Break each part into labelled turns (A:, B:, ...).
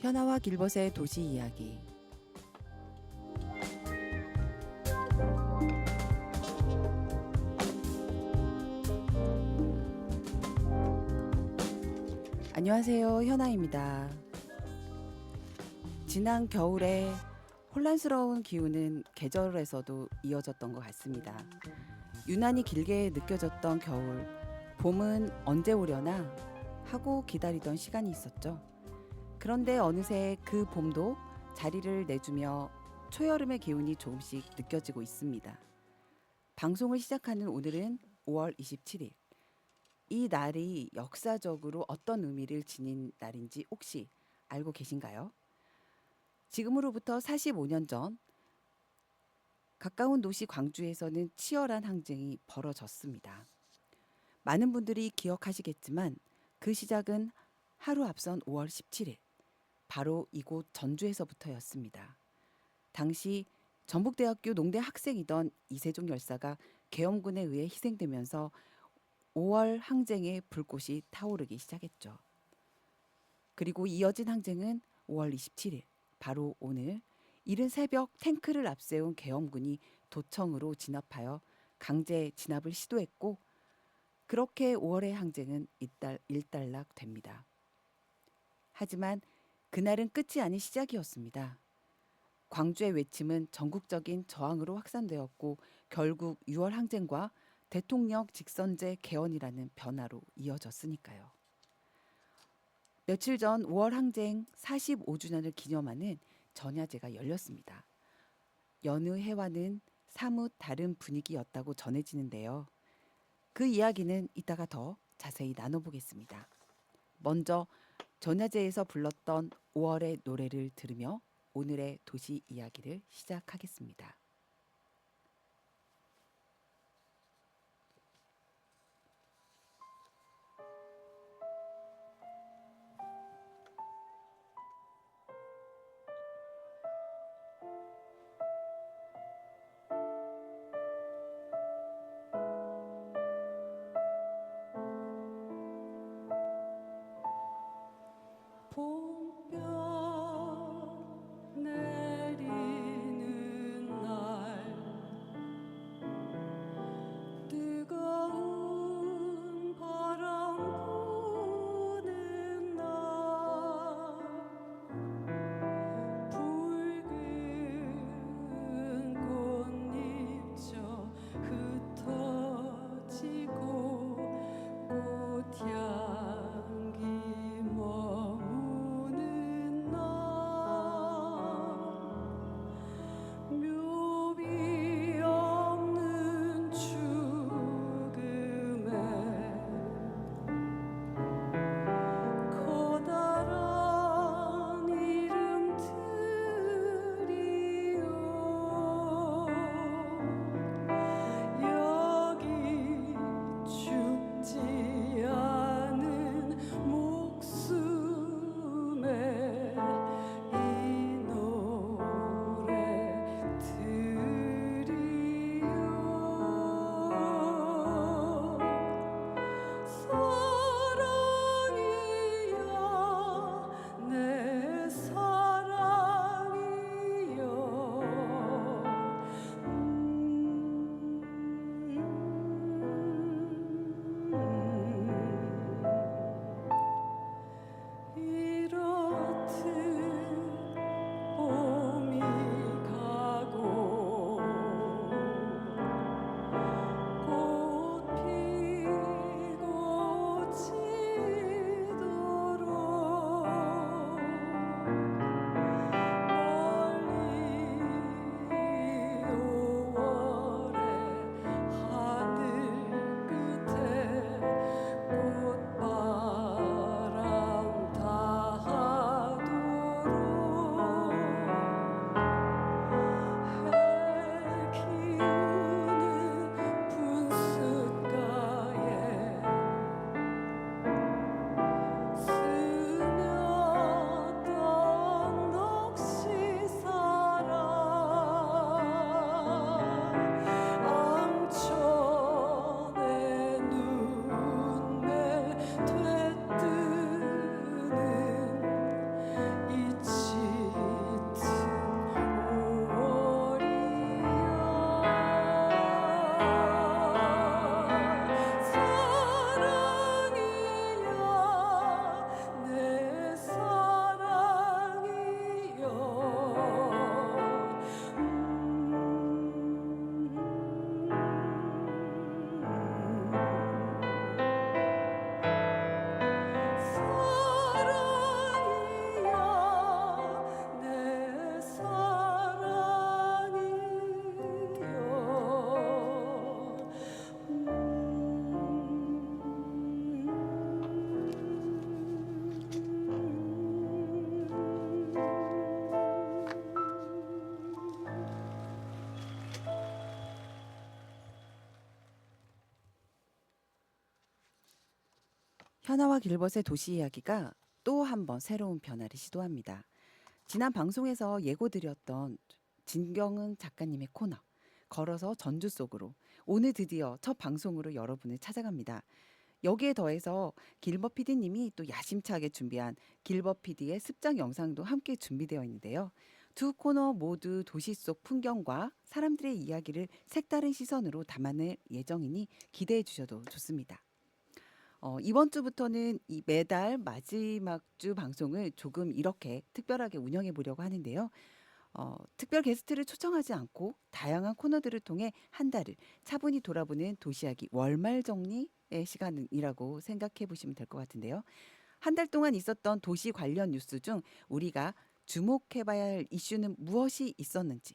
A: 현아와 길벗의 도시 이야기. 안녕하세요, 현아입니다. 지난 겨울에 혼란스러운 기후는 계절에서도 이어졌던 것 같습니다. 유난히 길게 느껴졌던 겨울, 봄은 언제 오려나 하고 기다리던 시간이 있었죠. 그런데 어느새 그 봄도 자리를 내주며 초여름의 기운이 조금씩 느껴지고 있습니다. 방송을 시작하는 오늘은 5월 27일. 이 날이 역사적으로 어떤 의미를 지닌 날인지 혹시 알고 계신가요? 지금으로부터 45년 전 가까운 도시 광주에서는 치열한 항쟁이 벌어졌습니다. 많은 분들이 기억하시겠지만 그 시작은 하루 앞선 5월 17일. 바로 이곳 전주에서부터였습니다. 당시 전북대학교 농대 학생이던 이세종 열사가 계엄군에 의해 희생되면서 5월 항쟁의 불꽃이 타오르기 시작했죠. 그리고 이어진 항쟁은 5월 27일, 바로 오늘 이른 새벽 탱크를 앞세운 계엄군이 도청으로 진압하여 강제 진압을 시도했고, 그렇게 5월의 항쟁은 일단락됩니다. 하지만 그날은 끝이 아닌 시작이었습니다. 광주의 외침은 전국적인 저항으로 확산되었고 결국 6월 항쟁과 대통령 직선제 개헌이라는 변화로 이어졌으니까요. 며칠 전 5월 항쟁 45주년을 기념하는 전야제가 열렸습니다. 여느 해와는 사뭇 다른 분위기였다고 전해지는데요. 그 이야기는 이따가 더 자세히 나눠보겠습니다. 먼저 전야제에서 불렀던 5월의 노래를 들으며 오늘의 도시 이야기를 시작하겠습니다.
B: 봄볕 내리는 날
A: 현아와 길벗의 도시 이야기가 또 한 번 새로운 변화를 시도합니다. 지난 방송에서 예고드렸던 진경은 작가님의 코너 걸어서 전주 속으로 오늘 드디어 첫 방송으로 여러분을 찾아갑니다. 여기에 더해서 길벗 PD님이 또 야심차게 준비한 길벗 PD의 습작 영상도 함께 준비되어 있는데요. 두 코너 모두 도시 속 풍경과 사람들의 이야기를 색다른 시선으로 담아낼 예정이니 기대해 주셔도 좋습니다. 이번 주부터는 이 매달 마지막 주 방송을 조금 이렇게 특별하게 운영해 보려고 하는데요. 특별 게스트를 초청하지 않고 다양한 코너들을 통해 한 달을 차분히 돌아보는 도시이야기 월말 정리의 시간이라고 생각해 보시면 될 것 같은데요. 한 달 동안 있었던 도시 관련 뉴스 중 우리가 주목해 봐야 할 이슈는 무엇이 있었는지,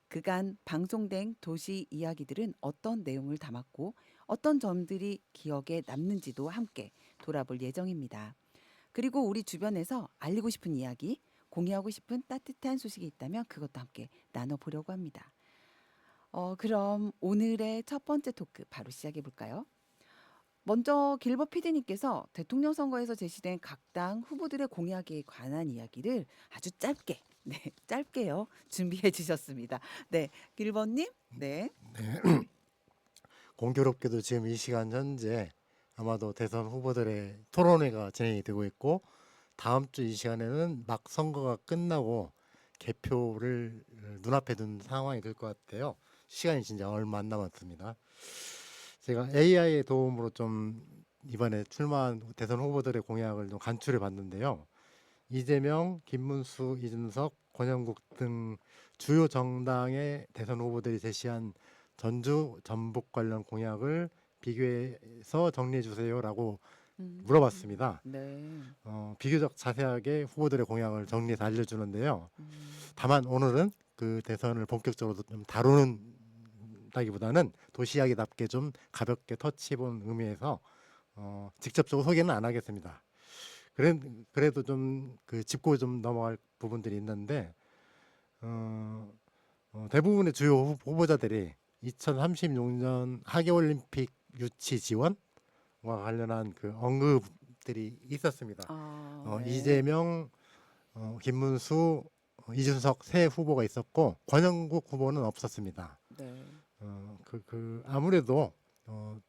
A: 그간 방송된 도시 이야기들은 어떤 내용을 담았고 어떤 점들이 기억에 남는지도 함께 돌아볼 예정입니다. 그리고 우리 주변에서 알리고 싶은 이야기, 공유하고 싶은 따뜻한 소식이 있다면 그것도 함께 나눠보려고 합니다. 그럼 오늘의 첫 번째 토크 바로 시작해 볼까요? 먼저 길버 PD님께서 대통령 선거에서 제시된 각 당 후보들의 공약에 관한 이야기를 아주 짧게, 네, 짧게요, 준비해 주셨습니다. 네, 길버님, 네,
B: 네, 공교롭게도 지금 이 시간 현재 아마도 대선 후보들의 토론회가 진행이 되고 있고 다음 주 이 시간에는 막 선거가 끝나고 개표를 눈앞에 둔 상황이 될 것 같아요. 시간이 진짜 얼마 안 남았습니다. 제가 AI의 도움으로 좀 이번에 출마한 대선 후보들의 공약을 좀 간추려 봤는데요. 이재명, 김문수, 이준석, 권영국 등 주요 정당의 대선 후보들이 제시한 전주 전북 관련 공약을 비교해서 정리해 주세요라고 물어봤습니다.
A: 네,
B: 비교적 자세하게 후보들의 공약을 정리해서 알려주는데요.
A: 음,
B: 다만 오늘은 그 대선을 본격적으로 좀 다루는다기보다는 도시 이야기답게 좀 가볍게 터치해본 의미에서 직접적으로 소개는 안 하겠습니다. 그래도 좀 그 짚고 좀 넘어갈 부분들이 있는데 대부분의 주요 후보자들이 2036년 하계올림픽 유치 지원과 관련한 그 언급들이 있었습니다.
A: 네,
B: 이재명, 김문수, 이준석 세 후보가 있었고 권영국 후보는 없었습니다.
A: 네,
B: 아무래도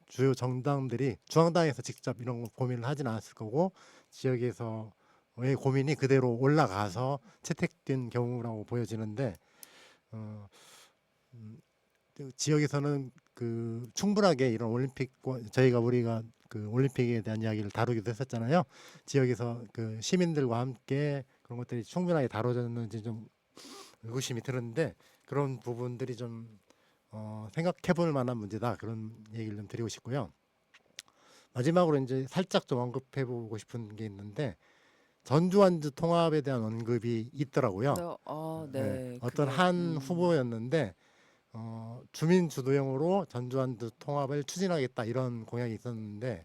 B: 주요 정당들이 중앙당에서 직접 이런 거 고민을 하진 않았을 거고 지역에서의 고민이 그대로 올라가서 채택된 경우라고 보여지는데 어, 음, 지역에서는 그 충분하게 이런 우리가 그 올림픽에 대한 이야기를 다루기도 했었잖아요. 지역에서 그 시민들과 함께 그런 것들이 충분하게 다뤄졌는지 좀 의구심이 드는데 그런 부분들이 좀 생각해볼 만한 문제다 그런 얘기를 좀 드리고 싶고요. 마지막으로 이제 살짝 좀 언급해보고 싶은 게 있는데 전주완주 통합에 대한 언급이 있더라고요. 예,
A: 네,
B: 어떤
A: 그게,
B: 한 후보였는데 주민 주도형으로 전주완주 통합을 추진하겠다 이런 공약이 있었는데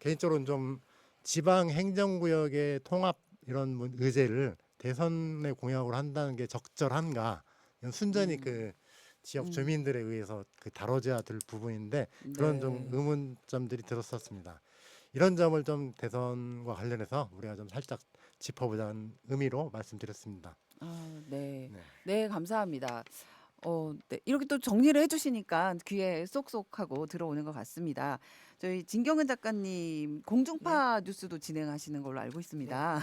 B: 개인적으로는 좀 지방 행정구역의 통합 이런 의제를 대선의 공약으로 한다는 게 적절한가? 이건 순전히
A: 음,
B: 그 지역
A: 음,
B: 주민들에 의해서 그 다뤄져야 될 부분인데 그런 좀
A: 네.
B: 의문점들이 들었었습니다. 이런 점을 좀 대선과 관련해서 우리가 좀 살짝 짚어보자는 의미로 말씀드렸습니다.
A: 네.
B: 네.
A: 네, 감사합니다. 네. 이렇게 또 정리를 해주시니까 귀에 쏙쏙하고 들어오는 것 같습니다. 저희 진경은 작가님
C: 네,
A: 공중파 뉴스도 진행하시는 걸로 알고
C: 네,
A: 있습니다.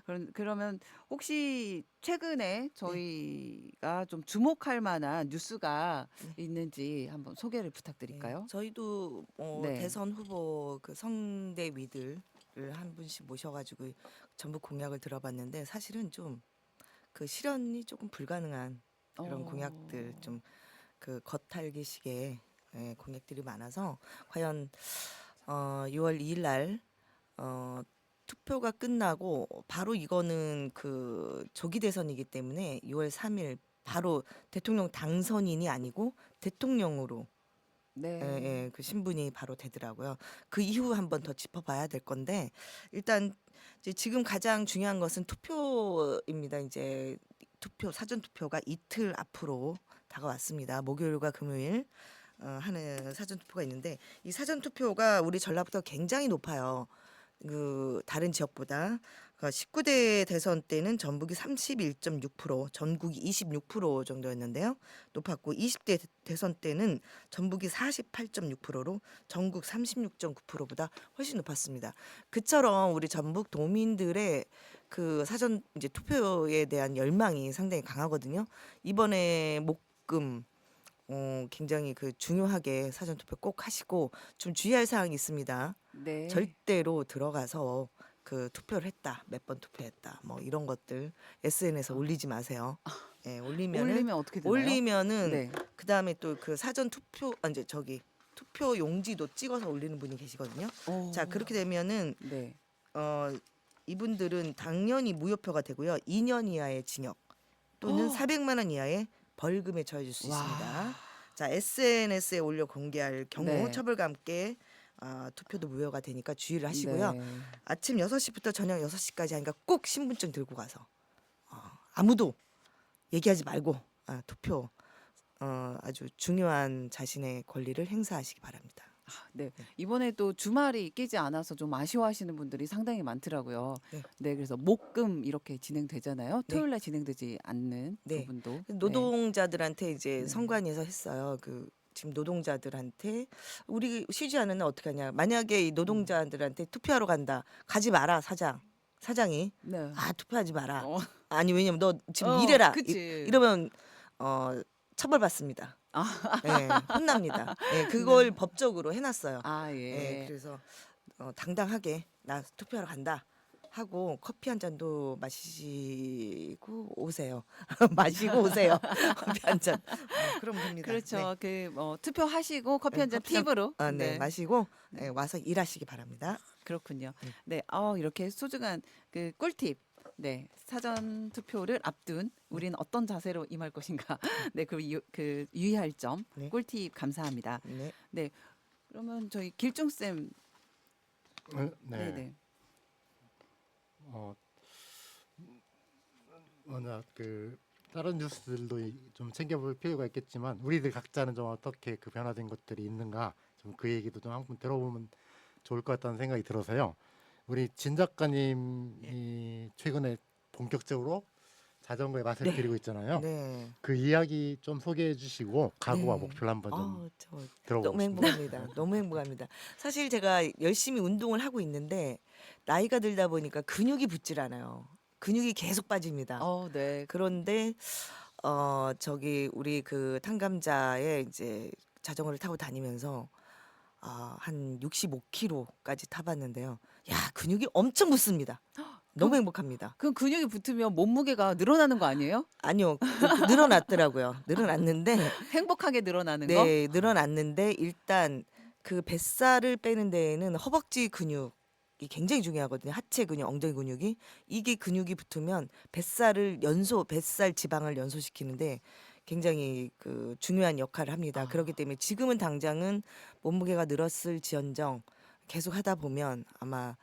C: 네,
A: 그러면 혹시 최근에
C: 네,
A: 저희가 좀 주목할 만한 뉴스가
C: 네,
A: 있는지 한번 소개를
C: 네.
A: 부탁드릴까요?
C: 저희도
A: 네.
C: 대선 후보 그 성대위들을 한 분씩 모셔가지고 전부 공약을 들어봤는데 사실은 좀 그 실현이 조금 불가능한 그런 공약들
A: 어,
C: 좀 그 겉핥기식의 공약들이 많아서 과연 6월 2일 날 어, 투표가 끝나고 바로 이거는 그 조기 대선이기 때문에 6월 3일 바로 대통령 당선인이 아니고 대통령으로
A: 네.
C: 그 신분이 바로 되더라고요. 그 이후 한번 더 짚어봐야 될 건데 일단 이제 지금 가장 중요한 것은 투표입니다. 이제 사전 투표가 이틀 앞으로 다가왔습니다. 목요일과 금요일 하는 사전 투표가 있는데 이 사전 투표가 우리 전라북도 굉장히 높아요. 그 다른 지역보다 19대 대선 때는 전북이 31.6%, 전국이 26% 정도였는데요. 높았고 20대 대선 때는 전북이 48.6%로 전국 36.9%보다 훨씬 높았습니다. 그처럼 우리 전북 도민들의 그 사전 이제 투표에 대한 열망이 상당히 강하거든요. 이번에 목금 굉장히 그 중요하게 사전 투표 꼭 하시고 좀 주의할 사항이 있습니다.
A: 네.
C: 절대로 들어가서 그 투표를 했다, 몇 번 투표했다, 뭐 이런 것들 SNS에 올리지 마세요. 예,
A: 올리면 어떻게 되나요?
C: 올리면은
A: 네.
C: 그 다음에 또 그 사전 투표 이제 저기 투표 용지도 찍어서 올리는 분이 계시거든요.
A: 오.
C: 자 그렇게 되면은
A: 네.
C: 이분들은 당연히 무효표가 되고요. 2년 이하의 징역 또는
A: 어.
C: 400만 원 이하의 벌금에 처해질 수 있습니다. 자 SNS에 올려 공개할 경우
A: 네.
C: 처벌과 함께 투표도 무효가 되니까 주의를 하시고요.
A: 네.
C: 아침 6시부터 저녁 6시까지 하니까 꼭 신분증 들고 가서 아무도 얘기하지 말고 투표 아주 중요한 자신의 권리를 행사하시기 바랍니다.
A: 네. 이번에 또 주말이 끼지 않아서 좀 아쉬워하시는 분들이 상당히 많더라고요.
C: 네.
A: 네, 그래서 목금 이렇게 진행되잖아요.
C: 네.
A: 토요일 날 진행되지 않는
C: 네.
A: 부분도.
C: 노동자들한테 이제
A: 네.
C: 선관위에서 했어요. 그 지금 노동자들한테 우리 쉬지 않은 날 어떻게 하냐. 만약에 이 노동자들한테 투표하러 간다. 가지 마라 사장이
A: 네.
C: 투표하지 마라.
A: 어,
C: 아니 왜냐면 너 지금 일해라.
A: 그치.
C: 이러면 처벌받습니다. 예, 혼납니다. 예, 그걸 법적으로 해놨어요.
A: 예.
C: 예, 그래서 당당하게 나 투표하러 간다 하고 커피 한 잔도 마시고 오세요. 마시고 오세요. 커피 한 잔. 그럼 됩니다.
A: 그렇죠. 그 투표하시고 커피
C: 네,
A: 한 잔
C: 커피 한-
A: 팁으로.
C: 네, 마시고 와서 일하시기 바랍니다.
A: 그렇군요.
C: 네.
A: 네. 이렇게 소중한 그 꿀팁. 네. 사전 투표를 앞둔 우리는 어떤 자세로 임할 것인가. 네. 그 유의할 점.
C: 네.
A: 꿀팁 감사합니다.
C: 네.
A: 그러면 저희 길중 쌤.
B: 네.
A: 네, 네.
B: 먼저 그 다른 뉴스들도 좀 챙겨볼 필요가 있겠지만 우리들 각자는 좀 어떻게 그 변화된 것들이 있는가 좀 그 얘기도 좀 한번 들어보면 좋을 것 같다는 생각이 들어서요. 우리 진 작가님이 최근에 본격적으로 자전거에 맛을
A: 네.
B: 들이고 있잖아요.
C: 네.
B: 그 이야기 좀 소개해 주시고 각오와
C: 네.
B: 목표를 한번 좀
C: 저 너무
B: 들어보고 싶습니다.
C: 행복합니다. 너무 행복합니다. 사실 제가 열심히 운동을 하고 있는데 나이가 들다 보니까 근육이 붙질 않아요. 근육이 계속 빠집니다.
A: 네.
C: 그런데 저기 우리 그 탕감자에 이제 자전거를 타고 다니면서 한 65km까지 타봤는데요. 야 근육이 엄청 붙습니다. 너무 행복합니다.
A: 그 근육이 붙으면 몸무게가 늘어나는 거 아니에요?
C: 아니요 늘어났더라고요. 늘어났는데
A: 행복하게 늘어나는 거?
C: 네 늘어났는데 일단 그 뱃살을 빼는 데에는 허벅지 근육이 굉장히 중요하거든요. 하체 근육, 엉덩이 근육이 이게 근육이 붙으면 뱃살 지방을 연소시키는데 굉장히 그 중요한 역할을 합니다. 그렇기 때문에 지금은 당장은 몸무게가 늘었을 지언정 계속 하다 보면 아마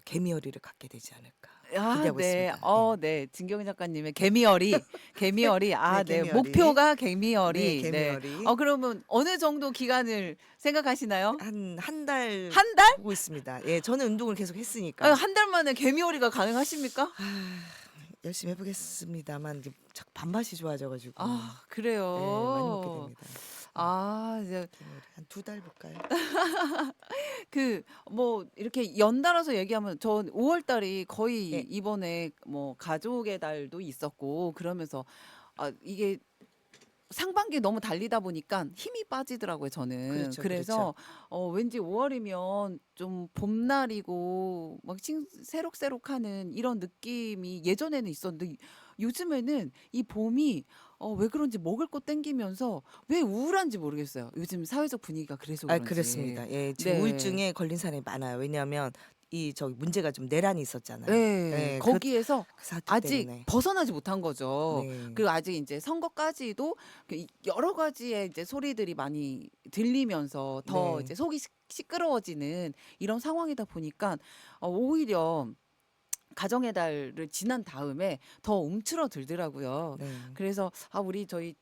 C: 개미허리를 갖게 되지 않을까 기대하고
A: 네.
C: 있습니다.
A: 네. 진경희 작가님의 개미허리. 개미허리. 네.
C: 개미허리.
A: 목표가 개미허리.
C: 네, 개미허리.
A: 그러면 어느 정도 기간을 생각하시나요?
C: 한 달
A: 한 달?
C: 보고 있습니다. 예, 저는 운동을 계속 했으니까
A: 한 달 만에 개미허리가 가능하십니까?
C: 열심히 해보겠습니다만 이제 자꾸 밥맛이 좋아져가지고
A: 그래요.
C: 네, 많이 먹게 됩니다.
A: 이제
C: 한 2달 볼까요?
A: 이렇게 연달아서 얘기하면 전 5월 달이 거의
C: 네.
A: 이번에 가족의 달도 있었고 그러면서 이게 상반기 너무 달리다 보니까 힘이 빠지더라고요, 저는.
C: 그렇죠,
A: 그래서 왠지 5월이면 좀 봄날이고 막 새록새록하는 이런 느낌이 예전에는 있었는데 요즘에는 이 봄이 왜 그런지 먹을 거 땡기면서 왜 우울한지 모르겠어요. 요즘 사회적 분위기가 그래서 그런지.
C: 그렇습니다. 예, 지금
A: 네.
C: 우울증에 걸린 사람이 많아요. 왜냐하면 저기 문제가 좀 내란이 있었잖아요.
A: 네,
C: 네,
A: 거기에서
C: 그 사태
A: 아직
C: 때문에.
A: 벗어나지 못한 거죠.
C: 네.
A: 그리고 아직 이제 선거까지도 여러 가지의 이제 소리들이 많이 들리면서 더
C: 네.
A: 이제 속이 시끄러워지는 이런 상황이다 보니까 오히려 가정의 달을 지난 다음에 더 움츠러들더라고요.
C: 네.
A: 그래서 우리 저희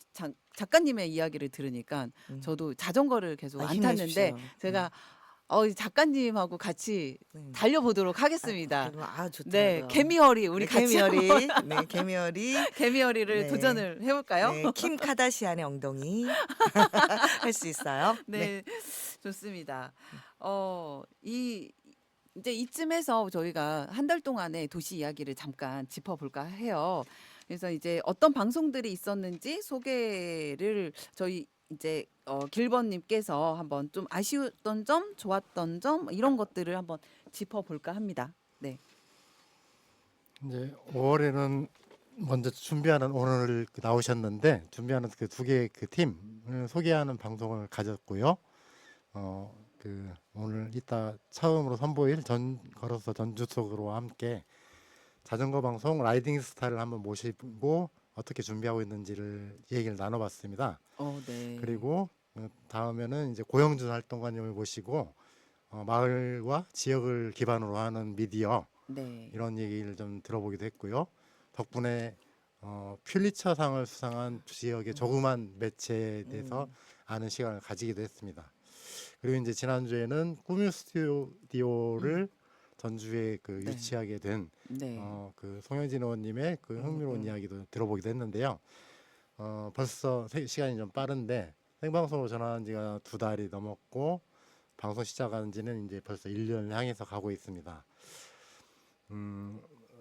A: 작가님의 이야기를 들으니까 저도 자전거를 계속 안 탔는데
C: 힘내십시오.
A: 제가 이 작가님하고 같이
C: 네.
A: 달려보도록 하겠습니다.
C: 좋더라고요.
A: 네, 개미허리 우리
C: 네,
A: 같이
C: 개미허리.
A: 한번
C: 네, 개미허리.
A: 개미허리를
C: 네.
A: 도전을 해볼까요?
C: 네, 킴 카다시안의 엉덩이 할 수 있어요.
A: 네, 좋습니다. 이제 이쯤에서 저희가 한 달 동안의 도시 이야기를 잠깐 짚어볼까 해요. 그래서 이제 어떤 방송들이 있었는지 소개를 저희 이제 길번님께서 한번 좀 아쉬웠던 점, 좋았던 점 이런 것들을 한번 짚어볼까 합니다. 네,
B: 이제 5월에는 먼저 준비하는 오늘 나오셨는데 준비하는 그 두 개의 그 팀을 소개하는 방송을 가졌고요. 오늘 이따 처음으로 선보일 걸어서 전주 속으로 함께 자전거 방송 라이딩 스타를 한번 모시고 어떻게 준비하고 있는지를 얘기를 나눠봤습니다.
A: 네.
B: 그리고 다음에는 이제 고영준 활동가님을 모시고 마을과 지역을 기반으로 하는 미디어
A: 네,
B: 이런 얘기를 좀 들어보기도 했고요. 덕분에 퓰리처상을 수상한 지역의 조그만 매체에 대해서 아는 시간을 가지기도 했습니다. 그리고 이제 지난주에는 꾸뮤 스튜디오를 전주에 그
A: 네.
B: 유치하게 된
A: 네,
B: 그 송영진 의원님의 그 흥미로운 이야기도 들어보기도 했는데요. 벌써 시간이 좀 빠른데 생방송으로 전화한 지가 2달이 넘었고 방송 시작한 지는 이제 벌써 1년을 향해서 가고 있습니다.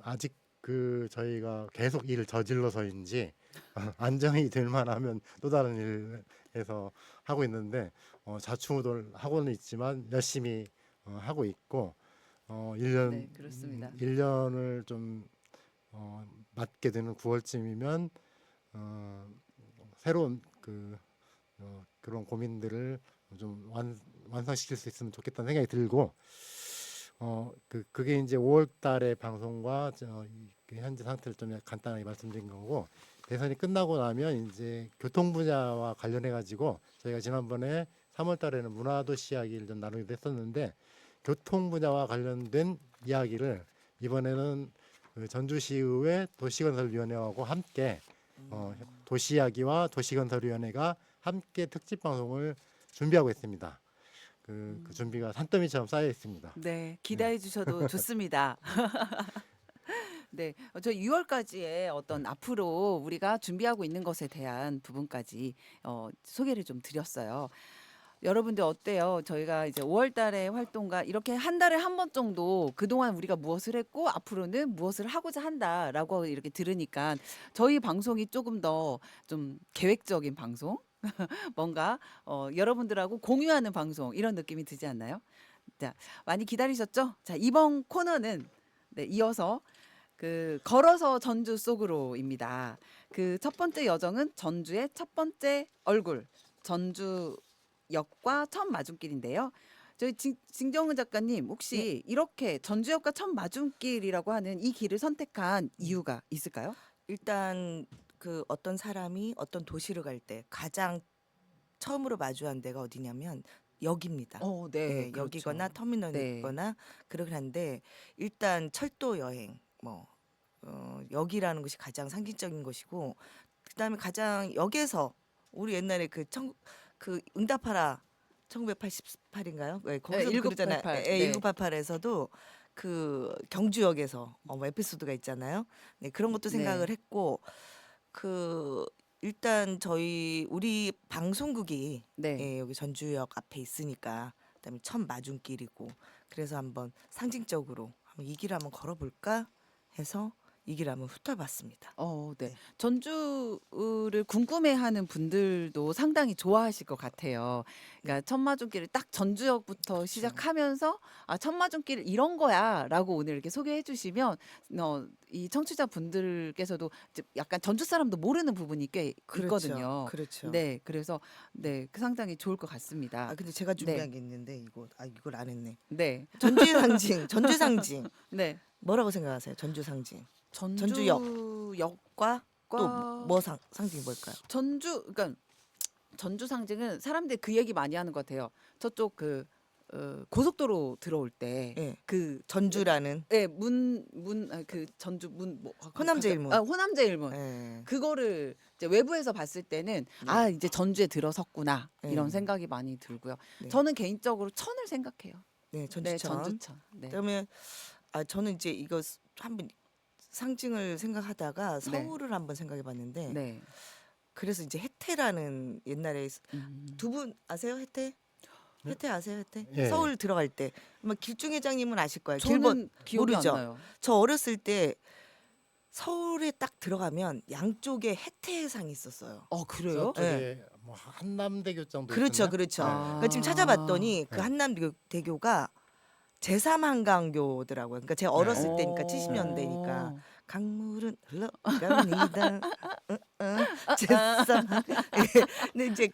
B: 아직 그 저희가 계속 일을 저질러서인지 안정이 될 만하면 또 다른 일에서 하고 있는데 자충우돌 하고는 있지만 열심히 하고 있고 1년
A: 네, 그렇습니다.
B: 1년을 좀 맞게 되는 9월쯤이면 새로운 그런 고민들을 좀 완성시킬 수 있으면 좋겠다는 생각이 들고 그게 이제 5월 달의 방송과 현재 상태를 좀 간단하게 말씀드린 거고 대선이 끝나고 나면 이제 교통 분야와 관련해 가지고 저희가 지난번에 3월 달에는 문화도시 이야기를 좀 나누기도 했었는데 교통 분야와 관련된 이야기를 이번에는 그 전주시의회 도시건설위원회하고 함께 도시 이야기와 도시건설위원회가 함께 특집 방송을 준비하고 있습니다. 그 준비가 산더미처럼 쌓여 있습니다.
A: 네, 기대해 주셔도 좋습니다. 네, 저 6월까지의 어떤 앞으로 우리가 준비하고 있는 것에 대한 부분까지 소개를 좀 드렸어요. 여러분들 어때요? 저희가 이제 5월 달에 활동가 이렇게 한 달에 한 번 정도 그동안 우리가 무엇을 했고 앞으로는 무엇을 하고자 한다라고 이렇게 들으니까 저희 방송이 조금 더 좀 계획적인 방송, 뭔가 여러분들하고 공유하는 방송 이런 느낌이 드지 않나요? 자, 많이 기다리셨죠? 자, 이번 코너는 네, 이어서 그 걸어서 전주 속으로입니다. 그 첫 번째 여정은 전주의 첫 번째 얼굴 전주역과 첫 마중길인데요. 저희 진경은 작가님 혹시 이렇게 전주역과 첫 마중길이라고 하는 이 길을 선택한 이유가 있을까요?
C: 일단 그 어떤 사람이 어떤 도시를 갈 때 가장 처음으로 마주한 데가 어디냐면 역입니다.
A: 네,
C: 예,
A: 그렇죠.
C: 역이거나
A: 네.
C: 터미널이거나 그러긴 한데 일단 철도 여행 역이라는 것이 가장 상징적인 것이고 그다음에 가장 역에서 우리 옛날에 그 응답하라 1988인가요? 네, 거기서
A: 1988.
C: 그러잖아요.
A: 네.
C: 1988에서도 그 경주역에서 에피소드가 있잖아요. 네, 그런 것도 생각을
A: 네.
C: 했고 그 일단 우리 방송국이
A: 네.
C: 여기 전주역 앞에 있으니까 그다음에 첫 마중길이고 그래서 한번 상징적으로 한번 이 길을 한번 걸어볼까 해서 이 길을 한번 훑어봤습니다.
A: 네.
C: 네.
A: 전주를 궁금해하는 분들도 상당히 좋아하실 것 같아요. 그러니까 천마중길을 딱 전주역부터
C: 그렇죠.
A: 시작하면서 천마중길 이런 거야라고 오늘 이렇게 소개해 주시면 이 청취자 분들께서도 이제 약간 전주 사람도 모르는 부분이 꽤 있거든요.
C: 그렇죠.
A: 네, 그래서 네, 상당히 좋을 것 같습니다.
C: 근데 제가 준비한
A: 네.
C: 게 있는데 이걸 안 했네.
A: 네,
C: 전주의 상징, 전주 상징.
A: 네.
C: 뭐라고 생각하세요? 전주 상징.
A: 전주역
C: 과 또
A: 과
C: 뭐 상징이 뭘까요?
A: 그러니까 전주 상징은 사람들이 그 얘기 많이 하는 것 같아요. 저쪽 그 고속도로 들어올 때
C: 예.
A: 그
C: 전주라는
A: 예, 그 전주 문
C: 호남제일문.
A: 호남제일문
C: 예.
A: 그거를 이제 외부에서 봤을 때는
C: 네.
A: 아 이제 전주에 들어섰구나 이런
C: 네.
A: 생각이 많이 들고요.
C: 네.
A: 저는 개인적으로 천을 생각해요.
C: 네,
A: 네,
C: 전주천.
A: 전주천. 네.
C: 그러면 저는 이제 이거 한번 상징을 생각하다가
A: 네.
C: 서울을 한번 생각해 봤는데
A: 네.
C: 그래서 이제 해태라는 옛날에 두 분 아세요? 해태?
B: 네.
C: 해태 아세요? 해태?
B: 예.
C: 서울 들어갈 때 아마 길중 회장님은 아실 거예요.
A: 저는 기억이
C: 모르죠?
A: 안 나요.
C: 저 어렸을 때 서울에 딱 들어가면 양쪽에 해태상이 있었어요.
A: 그래요?
B: 저쪽에 뭐 한남대교 정도
C: 그렇죠,
B: 있었나?
C: 그렇죠.
B: 네.
C: 그러니까 지금 찾아봤더니 그
B: 네.
C: 한남대교가 제3한강교더라고요. 그러니까 제가 어렸을
A: 네.
C: 때니까
A: 어.
C: 70년대니까 강물은 흘러갑니다. 제3. 근데 이제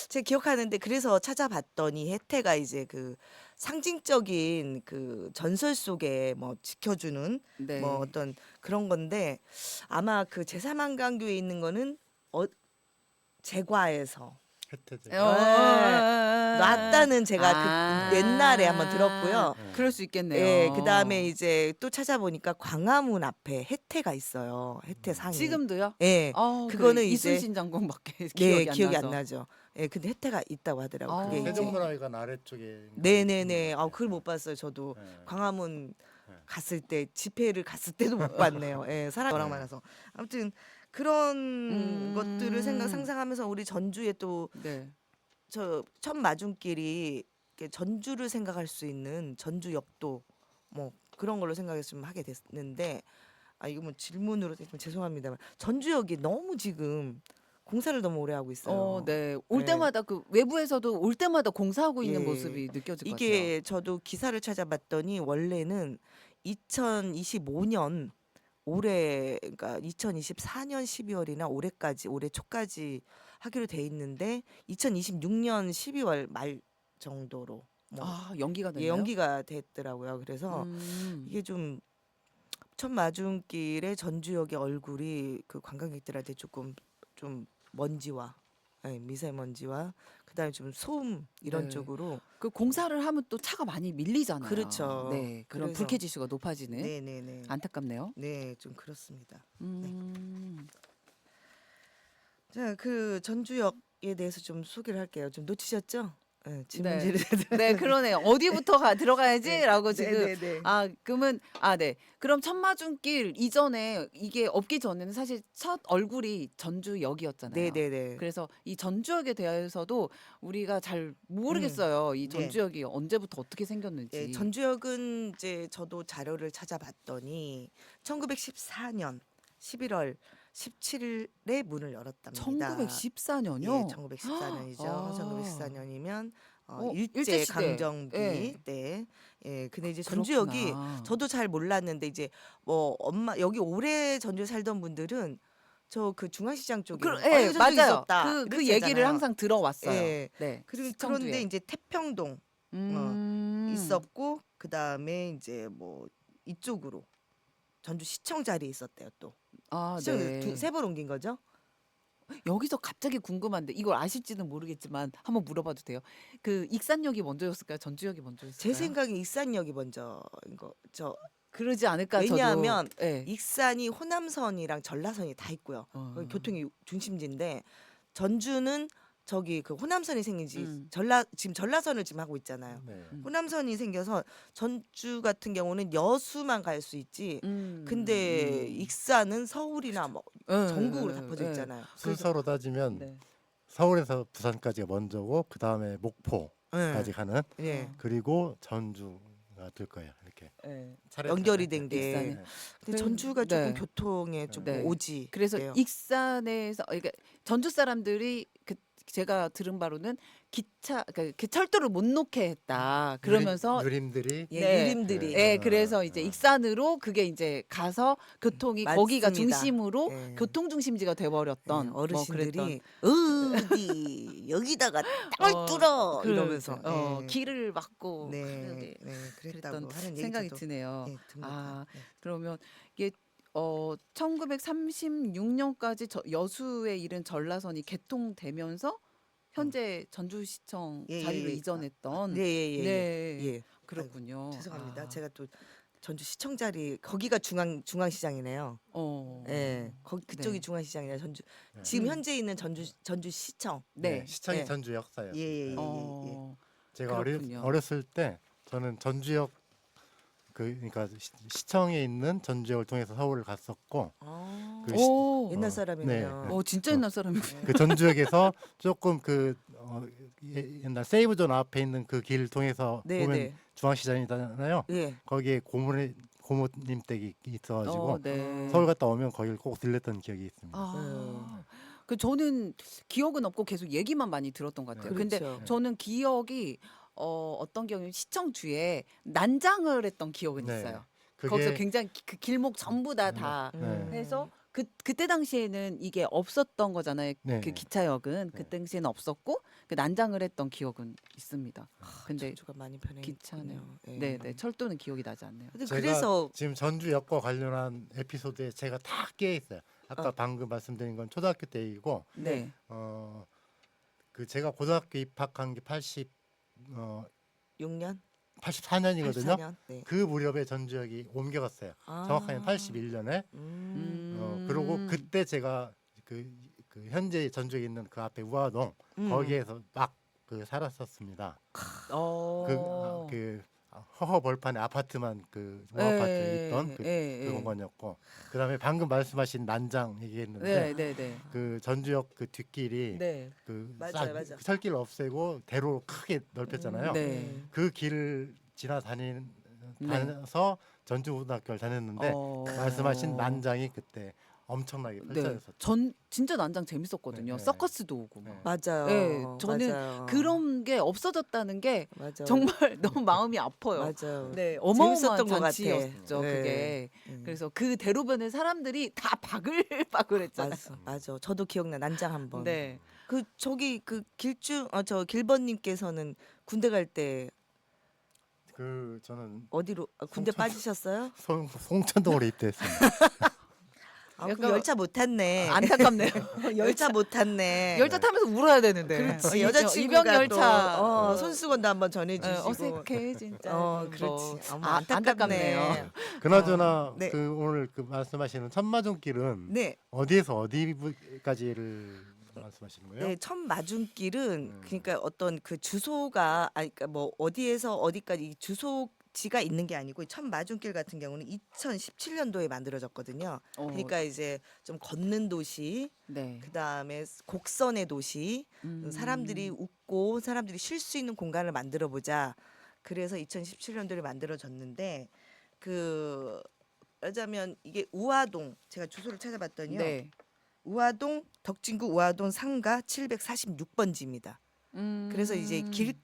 C: 제가 기억하는데 그래서 찾아봤더니 혜태가 이제 그 상징적인 그 전설 속에 뭐 지켜주는
A: 네.
C: 뭐 어떤 그런 건데 아마 그 제3한강교에 있는 거는 제과에서
B: 혜태제.
C: 놨다는 제가 그 옛날에 한번 들었고요.
B: 네.
A: 그럴 수 있겠네요.
C: 예, 그다음에 이제 또 찾아보니까 광화문 앞에 혜태가 있어요. 혜태상이.
A: 지금도요?
C: 예. 그거는 이제
A: 이순신 장군밖에
C: 네,
A: 기억이
C: 기억이
A: 안
C: 안
A: 나서.
C: 나죠. 예, 근데 혜태가 있다고 하더라고요. 그게 이제
B: 세종문화회관 아래쪽에.
C: 네네네. 그걸 못 봤어요. 저도
B: 네.
C: 광화문
B: 네.
C: 갔을 때 집회를 갔을 때도 못 봤네요. 예, 사람이 워낙
B: 네.
C: 많아서. 아무튼 그런 것들을 상상하면서 우리 전주에 또
A: 네.
C: 저 첫 마중길이 이렇게 전주를 생각할 수 있는 전주역도 뭐 그런 걸로 생각했으면 하게 됐는데 이거 뭐 질문으로 했으면 죄송합니다만 전주역이 너무 지금 공사를 너무 오래 하고 있어요.
A: 네. 올
C: 네.
A: 때마다 그 외부에서도 올 때마다 공사하고 있는
C: 예.
A: 모습이 느껴질 것 같아요.
C: 이게 저도 기사를 찾아봤더니 원래는 2025년 올해 그러니까 2024년 12월이나 올해 초까지 하기로 돼 있는데 2026년 12월 말 정도로 뭐
A: 연기가
C: 예,
A: 됐나요?
C: 연기가 됐더라고요. 그래서
A: 음.
C: 이게 좀 첫 마중길의 전주역의 얼굴이 그 관광객들한테 조금 좀 먼지와 미세먼지와 그다음에 좀 소음 이런
A: 네.
C: 쪽으로
A: 그 공사를 하면 또 차가 많이 밀리잖아요.
C: 그렇죠.
A: 네. 그런
C: 그래서
A: 불쾌 지수가 높아지는.
C: 네네네.
A: 안타깝네요.
C: 네, 좀 그렇습니다.
A: 음.
C: 자, 그 전주역에 대해서 좀 소개를 할게요. 좀 놓치셨죠? 네,
A: 네.
C: 질문지를
A: 네, 그러네요. 어디부터 들어가야지라고 지금
C: 네네네.
A: 그러면 네. 그럼 천마중길 이전에 이게 없기 전에는 사실 첫 얼굴이 전주역이었잖아요.
C: 네네네.
A: 그래서 이 전주역에 대해서도 우리가 잘 모르겠어요. 이
C: 네.
A: 전주역이 언제부터 어떻게 생겼는지.
C: 예, 전주역은 이제 저도 자료를 찾아봤더니 1914년 11월 17일에 문을 열었답니다.
A: 1914년요?
C: 예, 1914년이죠.
A: 아.
C: 1914년이면
A: 일제
C: 일제
A: 시대.
C: 강점기
A: 예.
C: 때. 예, 근데 이제 전주역이
A: 그렇구나.
C: 저도 잘 몰랐는데 이제 뭐 여기 오래 전주에 살던 분들은 저 그 중앙시장 쪽에
A: 예,
C: 전주
A: 맞아요.
C: 있었다.
A: 그
C: 이렇게
A: 얘기를
C: 하잖아요.
A: 항상 들어왔어요.
C: 예.
A: 네.
C: 그런데
A: 시청주에.
C: 이제 태평동 있었고 그 다음에 이제 뭐 이쪽으로 전주 시청 자리에 있었대요 또. 시청
A: 네.
C: 세 번 옮긴 거죠?
A: 여기서 갑자기 궁금한데 이걸 아실지는 모르겠지만 한번 물어봐도 돼요? 그 익산역이 먼저였을까요? 전주역이 먼저였을까요?
C: 제 생각에 익산역이 먼저인 거.
A: 그러지 않을까?
C: 왜냐하면
A: 저도. 네.
C: 익산이 호남선이랑 전라선이 다 있고요. 거기 교통이 중심지인데 전주는 저기 그 호남선이 생긴 지 지금 전라선을 지금 하고 있잖아요.
B: 네.
C: 호남선이 생겨서 전주 같은 경우는 여수만 갈 수 있지. 근데 익산은 서울이나 뭐 전국으로 다 퍼져 있잖아요.
B: 순서로 따지면
A: 네.
B: 서울에서 부산까지가 먼저고 그 다음에
C: 네.
B: 목포까지 가는
C: 예.
B: 그리고 전주가 될 거예요. 이렇게
A: 네.
C: 연결이 된 게.
A: 익산에.
C: 근데 전주가 조금
A: 네.
C: 교통에 조금
A: 네.
C: 오지.
A: 그래서
C: 그래요.
A: 익산에서 그러니까 전주 사람들이 제가 들은 바로는 그러니까 그 철도를 못 놓게 했다. 그러면서
B: 누림들이
C: 예,
A: 네.
C: 유림들이.
A: 예, 그래서 이제 익산으로 그게 이제 가서 교통이 거기가
C: 맞습니다.
A: 중심으로
C: 예.
A: 교통 중심지가 돼버렸던 뭐
C: 어르신들이
A: 그랬던
C: 어디 여기다가 땅을 뚫어 이러면서 예.
A: 길을 막고
C: 네,
A: 그러게
C: 네, 그랬다고
A: 그랬던
C: 하는 얘기
A: 생각이
C: 저도
A: 드네요.
C: 듭니다. 네.
A: 그러면 이게 1936년까지 여수에 이른 전라선이 개통되면서 현재 전주시청
C: 예,
A: 자리로
C: 예.
A: 이전했던
C: 네, 예, 예,
A: 네.
C: 예. 예.
A: 그렇군요.
C: 죄송합니다.
A: 아,
C: 제가 또 전주 시청 자리 거기가 중앙시장이네요.
A: 어.
C: 예, 거기 그쪽이
A: 네.
C: 중앙시장이라 전주
B: 네.
C: 지금
A: 음.
C: 현재 있는 전주시청.
A: 네.
B: 시청이
C: 예.
B: 전주 역사예요.
C: 예, 예, 예,
B: 네.
A: 어.
B: 제가
A: 그렇군요.
B: 어렸을 때 저는 전주역 그러니까 시청에 있는 전주역을 통해서 서울을 갔었고
C: 아,
B: 그
A: 오.
C: 옛날
B: 어,
C: 사람이네요.
B: 네.
A: 어, 진짜 옛날 사람이군요.
B: 그 전주역에서 조금 옛날 세이브존 앞에 있는 그 길 통해서
C: 네,
B: 보면
C: 네.
B: 중앙시장이잖아요.
C: 예.
B: 거기에 고모님 댁이 있어가지고
A: 어, 네.
B: 서울 갔다 오면 거기를 꼭 들렸던 기억이 있습니다.
A: 아. 그 저는 기억은 없고 계속 얘기만 많이 들었던 것 같아요. 근데
C: 그렇죠.
A: 저는 기억이 어떤 경우는 시청 주에 난장을 했던 기억은
B: 네.
A: 있어요.
B: 그게
A: 거기서 굉장히 그 길목 전부 다
B: 네.
A: 해서 그때 당시에는 이게 없었던 거잖아요.
B: 네.
A: 그 기차역은 그
B: 네.
A: 당시에는 없었고 그 난장을 했던 기억은 있습니다. 근데
C: 전주가 많이 변했군요.
A: 기차네요.
C: 예.
A: 네, 네. 철도는 기억이 나지 않네요.
C: 근데
B: 제가
C: 그래서
B: 지금 전주역과 관련한 에피소드에 제가 다 끼어 있어요. 아까 방금 말씀드린 건 초등학교 때 얘기고
A: 네.
B: 그 제가 고등학교 입학한 게
C: 6년,
B: 84년이거든요.
C: 84년. 네.
B: 그 무렵에 전주역이 옮겨갔어요.
C: 아.
B: 정확하게는 81년에. 그리고 그때 제가 그 현재 전주에 있는 그 앞에 우화동 거기에서 막 그 살았었습니다.
A: 어.
B: 그 허허 벌판에 아파트만 그 우아파트에 있던 그 공간이었고 그다음에 방금 말씀하신 난장 얘기했는데
A: 네, 네, 네.
B: 그 전주역 그 뒷길이
A: 네.
B: 그
C: 맞아요, 맞아요.
B: 철길 없애고 대로 크게 넓혔잖아요.
A: 네.
B: 그 길을 다녀서 전주고등학교를 다녔는데
A: 어.
B: 말씀하신 난장이 그때 엄청나게
A: 네.
B: 펼쳐졌었죠.
A: 전 진짜 난장 재밌었거든요.
B: 네, 네.
A: 서커스도 오고 막.
B: 네.
C: 맞아요.
A: 네, 저는
C: 맞아요.
A: 그런 게 없어졌다는 게
C: 맞아요.
A: 정말 너무 마음이 아파요.
C: 맞아요.
A: 네, 어마어마한
C: 재밌었던 것 같아.
A: 잔치였죠,
C: 네.
A: 그게.
C: 음.
A: 그래서 그 대로변에 사람들이 다 바글바글했잖아요.
C: 맞아. 저도 기억나. 난장 한 번.
A: 네.
C: 그 저기 그 저 길번님께서는 군대 갈 때
B: 그 저는
C: 어디로 군대
B: 송천-
C: 빠지셨어요?
B: 송천동으로 입대했습니다.
C: 아,
A: 약간-
C: 그럼 열차 못 탔네.
A: 안타깝네요.
C: 열차 못 탔네.
A: 열차 타면서 울어야 되는데.
C: 그렇지.
A: 어,
C: 여자친구가
A: 이병 열차.
C: 또, 손수건도 한번 전해주시고.
A: 어색해 진짜.
C: 그렇지.
A: 뭐,
C: 어머,
A: 안타깝네요.
B: 그나저나
C: 네.
B: 그 오늘 그 말씀하시는 천마중길은
C: 네,
B: 어디에서 어디까지를 말씀하시는 거예요?
C: 네, 첫 마중길은
B: 음.
C: 그러니까 어떤 그 주소가 그러니까 뭐 어디에서 어디까지 이 주소지가 있는 게 아니고 첫 마중길 같은 경우는 2017년도에 만들어졌거든요. 그러니까 이제 좀 걷는 도시,
A: 네.
C: 그 다음에 곡선의 도시, 사람들이 웃고 사람들이 쉴 수 있는 공간을 만들어 보자. 그래서 2017년도에 만들어졌는데 그 여자면 이게 우화동 제가 주소를 찾아봤더니요.
A: 네.
C: 우화동 덕진구 우화동 상가 746번지입니다. 그래서 이제 길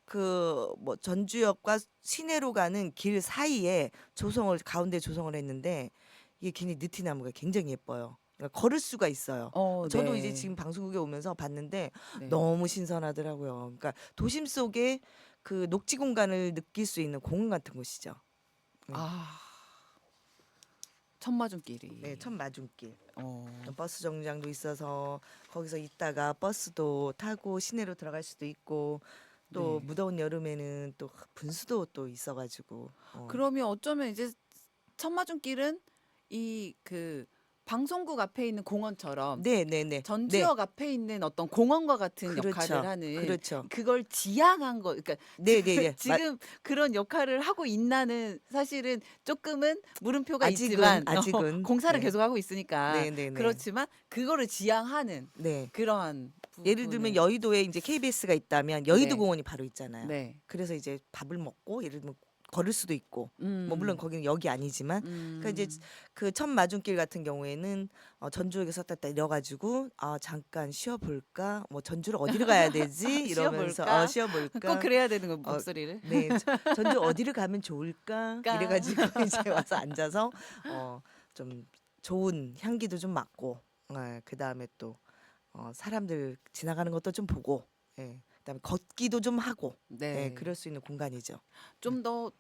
C: 그 뭐 전주역과 시내로 가는 길 사이에 가운데 조성을 했는데 이게 굉장히 느티나무가 굉장히 예뻐요. 그러니까 걸을 수가 있어요. 저도
A: 네.
C: 이제 지금 방송국에 오면서 봤는데
A: 네.
C: 너무 신선하더라고요. 그러니까 도심 속에 그 녹지 공간을 느낄 수 있는 공원 같은 곳이죠.
A: 아. 천마중길이.
C: 네, 첫 마중길.
A: 어.
C: 버스 정류장도 있어서 거기서 있다가 버스도 타고 시내로 들어갈 수도 있고 또
A: 네.
C: 무더운 여름에는 또 분수도 또 있어가지고
A: 그러면 어쩌면 이제 천마중길은 이 그 방송국 앞에 있는 공원처럼
C: 네네네
A: 전주역 앞에 있는 어떤 공원과 같은
C: 그렇죠.
A: 역할을 하는
C: 그렇죠.
A: 그걸 지향한 거. 그러니까
C: 네네네
A: 지금 그런 역할을 하고 있나는 사실은 조금은 물음표가
C: 아직은,
A: 있지만
C: 아직은.
A: 공사를
C: 네.
A: 계속 하고 있으니까
C: 네네네.
A: 그렇지만 그거를 지향하는
C: 네.
A: 그러한
C: 예를 들면
A: 부분을-
C: 여의도에 이제 KBS가 있다면 여의도
A: 네.
C: 공원이 바로 있잖아요.
A: 네.
C: 그래서 이제 밥을 먹고 예를 들면 걸을 수도 있고 뭐 물론
A: 음.
C: 거기는 역이 아니지만 그러니까 이제 그 첫 마중길 같은 경우에는 전주역에서 딱 내려가지고 잠깐 쉬어볼까 뭐 전주를 어디를 가야 되지 이러면서
A: 쉬어볼까?
C: 쉬어볼까
A: 꼭 그래야 되는 거 목소리를.
C: 네 전주 어디를 가면 좋을까
A: 까.
C: 이래가지고 이제 와서 앉아서 좀 좋은 향기도 좀 맡고 그 다음에 또 사람들 지나가는 것도 좀 보고 그다음에 걷기도 좀 하고
A: 네.
C: 그럴 수 있는 공간이죠.
A: 좀 더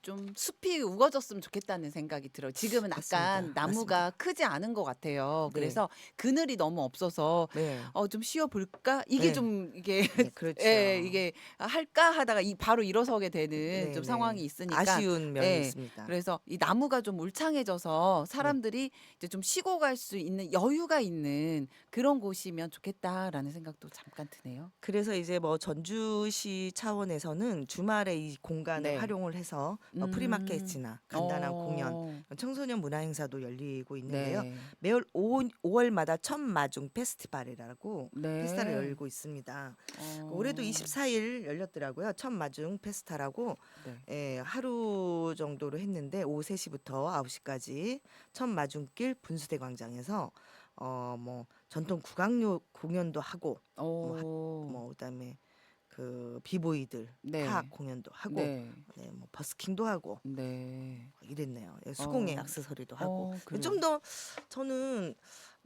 A: 좀 숲이 우거졌으면 좋겠다는 생각이 들어요. 지금은
C: 맞습니다.
A: 약간 나무가 크지 않은 것 같아요.
C: 네.
A: 그래서 그늘이 너무 없어서
C: 네.
A: 좀 쉬어 볼까? 이게
C: 네.
A: 좀 이게
C: 네, 그렇죠.
A: 예, 이게 할까 하다가 바로 일어서게 되는
C: 네,
A: 좀
C: 네.
A: 상황이 있으니까
C: 아쉬운 면이
A: 예.
C: 있습니다.
A: 그래서 이 나무가 좀 울창해져서
C: 네.
A: 사람들이 이제 좀 쉬고 갈 수 있는 여유가 있는 그런 곳이면 좋겠다라는 생각도 잠깐 드네요.
C: 그래서 이제 뭐 전주시 차원에서는 주말에 이 공간을
A: 네.
C: 활용을 해서 뭐
A: 음.
C: 프리마켓이나 간단한 공연, 청소년 문화 행사도 열리고 있는데요.
A: 네.
C: 매월 5월마다 천마중 페스티벌이라고 페스타를
A: 네.
C: 열리고 있습니다. 올해도 24일 열렸더라고요. 천마중 페스타라고
A: 네.
C: 예, 하루 정도로 했는데 오후 3시부터 9시까지 천마중길 분수대 광장에서 뭐 전통 국악요 공연도 하고 뭐 그다음에 그 비보이들
A: 네.
C: 팝 공연도 하고
A: 네.
C: 네, 뭐 버스킹도 하고
A: 네.
C: 이랬네요. 예, 수공예
A: 어.
C: 액세서리도 하고
A: 그래요.
C: 좀 더 저는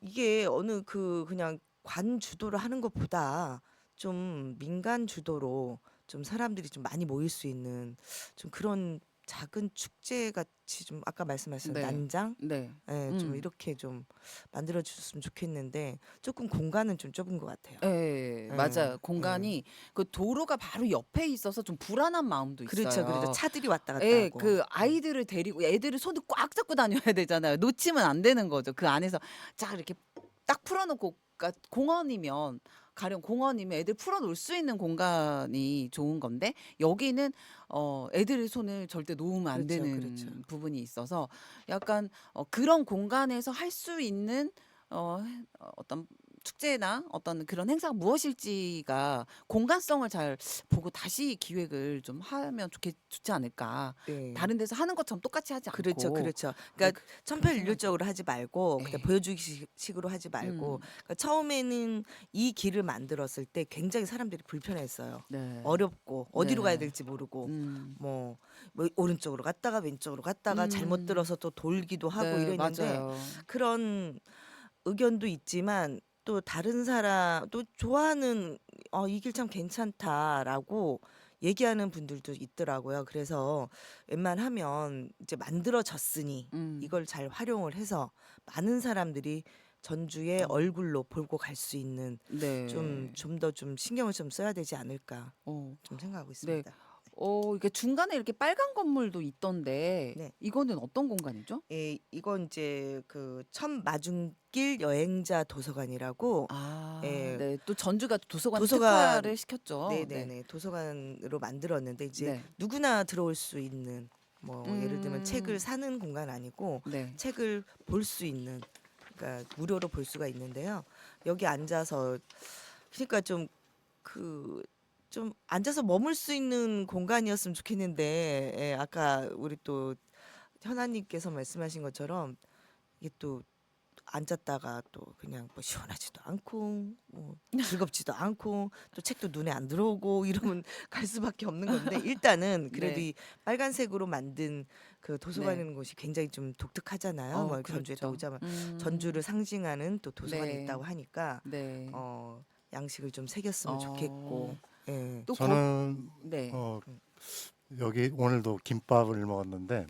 C: 이게 어느 그 그냥 관 주도를 하는 것보다 좀 민간 주도로 좀 사람들이 좀 많이 모일 수 있는 좀 그런 작은 축제 같이 좀 아까 말씀하신
A: 네.
C: 난장
A: 네.
C: 예, 좀 이렇게 좀 만들어 주셨으면 좋겠는데 조금 공간은 좀 좁은 것 같아요.
A: 예.
C: 예,
A: 맞아요.
C: 예.
A: 공간이 그 도로가 바로 옆에 있어서 좀 불안한 마음도
C: 그렇죠, 그렇죠.
A: 있어요.
C: 차들이 왔다 갔다
A: 예.
C: 하고.
A: 그 아이들을 데리고 애들을 손을 꽉 잡고 다녀야 되잖아요. 놓치면 안 되는 거죠. 그 안에서 쫙 이렇게 딱 풀어 놓고 그러니까 공원이면 가령 공원이면 애들 풀어 놓을 수 있는 공간이 좋은 건데 여기는 애들의 손을 절대 놓으면 안
C: 그렇죠,
A: 되는
C: 그렇죠.
A: 부분이 있어서 약간 그런 공간에서 할 수 있는 어떤 축제나 어떤 그런 행사가 무엇일지가 공간성을 잘 보고 다시 기획을 좀 하면 좋지 않을까.
C: 네.
A: 다른 데서 하는 것처럼 똑같이 하지
C: 그렇죠,
A: 않고.
C: 그렇죠.
A: 네,
C: 그러니까
A: 그런 생각이
C: 천편일률적으로 하지 말고 그냥
A: 예.
C: 보여주기식으로 하지 말고
A: 음.
C: 그러니까 처음에는 이 길을 만들었을 때 굉장히 사람들이 불편했어요.
A: 네.
C: 어렵고 어디로 가야
A: 네.
C: 될지 모르고
A: 음.
C: 뭐 오른쪽으로 갔다가 왼쪽으로 갔다가 잘못
A: 음.
C: 들어서 또 돌기도 하고
A: 네,
C: 이랬는데
A: 맞아요.
C: 그런 의견도 있지만 또 다른 사람 또 좋아하는 이 길 참 괜찮다라고 얘기하는 분들도 있더라고요. 그래서 웬만하면 이제 만들어졌으니
A: 음.
C: 이걸 잘 활용을 해서 많은 사람들이 전주의 얼굴로 보고 갈 수 있는
A: 네.
C: 좀 더 좀 신경을 좀 써야 되지 않을까
A: 어.
C: 좀 생각하고
A: 네.
C: 있습니다.
A: 이게 중간에 이렇게 빨간 건물도 있던데
C: 네.
A: 이거는 어떤 공간이죠?
C: 예, 이건 이제 그 천마중길 여행자 도서관이라고 예,
A: 네. 또 전주가 도서관
C: 도서관
A: 특화를 시켰죠. 네.
C: 네네네 도서관으로 만들었는데 이제
A: 네.
C: 누구나 들어올 수 있는 뭐 예를 들면 책을
A: 음.
C: 사는 공간 아니고
A: 네.
C: 책을 볼 수 있는 그러니까 무료로 볼 수가 있는데요. 여기 앉아서 그러니까 좀 앉아서 머물 수 있는 공간이었으면 좋겠는데 예, 아까 우리 또 현아님께서 말씀하신 것처럼 이게 또 앉았다가 또 그냥 뭐 시원하지도 않고 뭐 즐겁지도 않고 또 책도 눈에 안 들어오고 이러면 갈 수밖에 없는 건데 일단은 그래도
A: 네.
C: 이 빨간색으로 만든 그
A: 네.
C: 도서관이라는 곳이 굉장히 좀 독특하잖아요. 뭐 전주에 또
A: 그렇죠.
C: 오자면 전주를 상징하는 또 도서관이
A: 네.
C: 있다고 하니까
A: 네.
C: 양식을 좀 새겼으면 좋겠고 예.
A: 또
B: 저는
A: 네.
B: 여기 오늘도 김밥을 먹었는데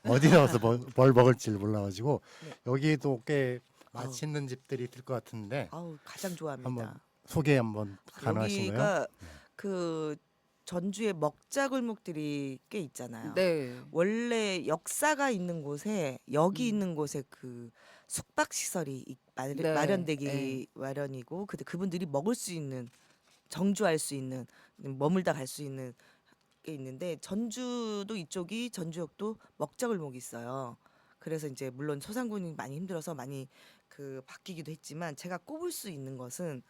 B: 어디 나와서 뭘 먹을지를 몰라가지고
C: 네.
B: 여기도 꽤
C: 아우.
B: 맛있는 집들이 있을 것 같은데
C: 아우 가장 좋아합니다.
B: 한번 소개 한번 가능하신가요?
C: 여기가 그 전주에 먹자 골목들이 꽤 있잖아요.
A: 네.
C: 원래 역사가 있는 곳에 여기
A: 음.
C: 있는 곳에 그 숙박 시설이
A: 네.
C: 마련되기 마련이고 그분들이 먹을 수 있는 정주할 수 있는 머물다 갈 수 있는 게 있는데 전주도 이쪽이 전주역도 먹자 골목이 있어요. 그래서 이제 물론 소상공인이 많이 힘들어서 많이 그 바뀌기도 했지만 제가 꼽을 수 있는 것은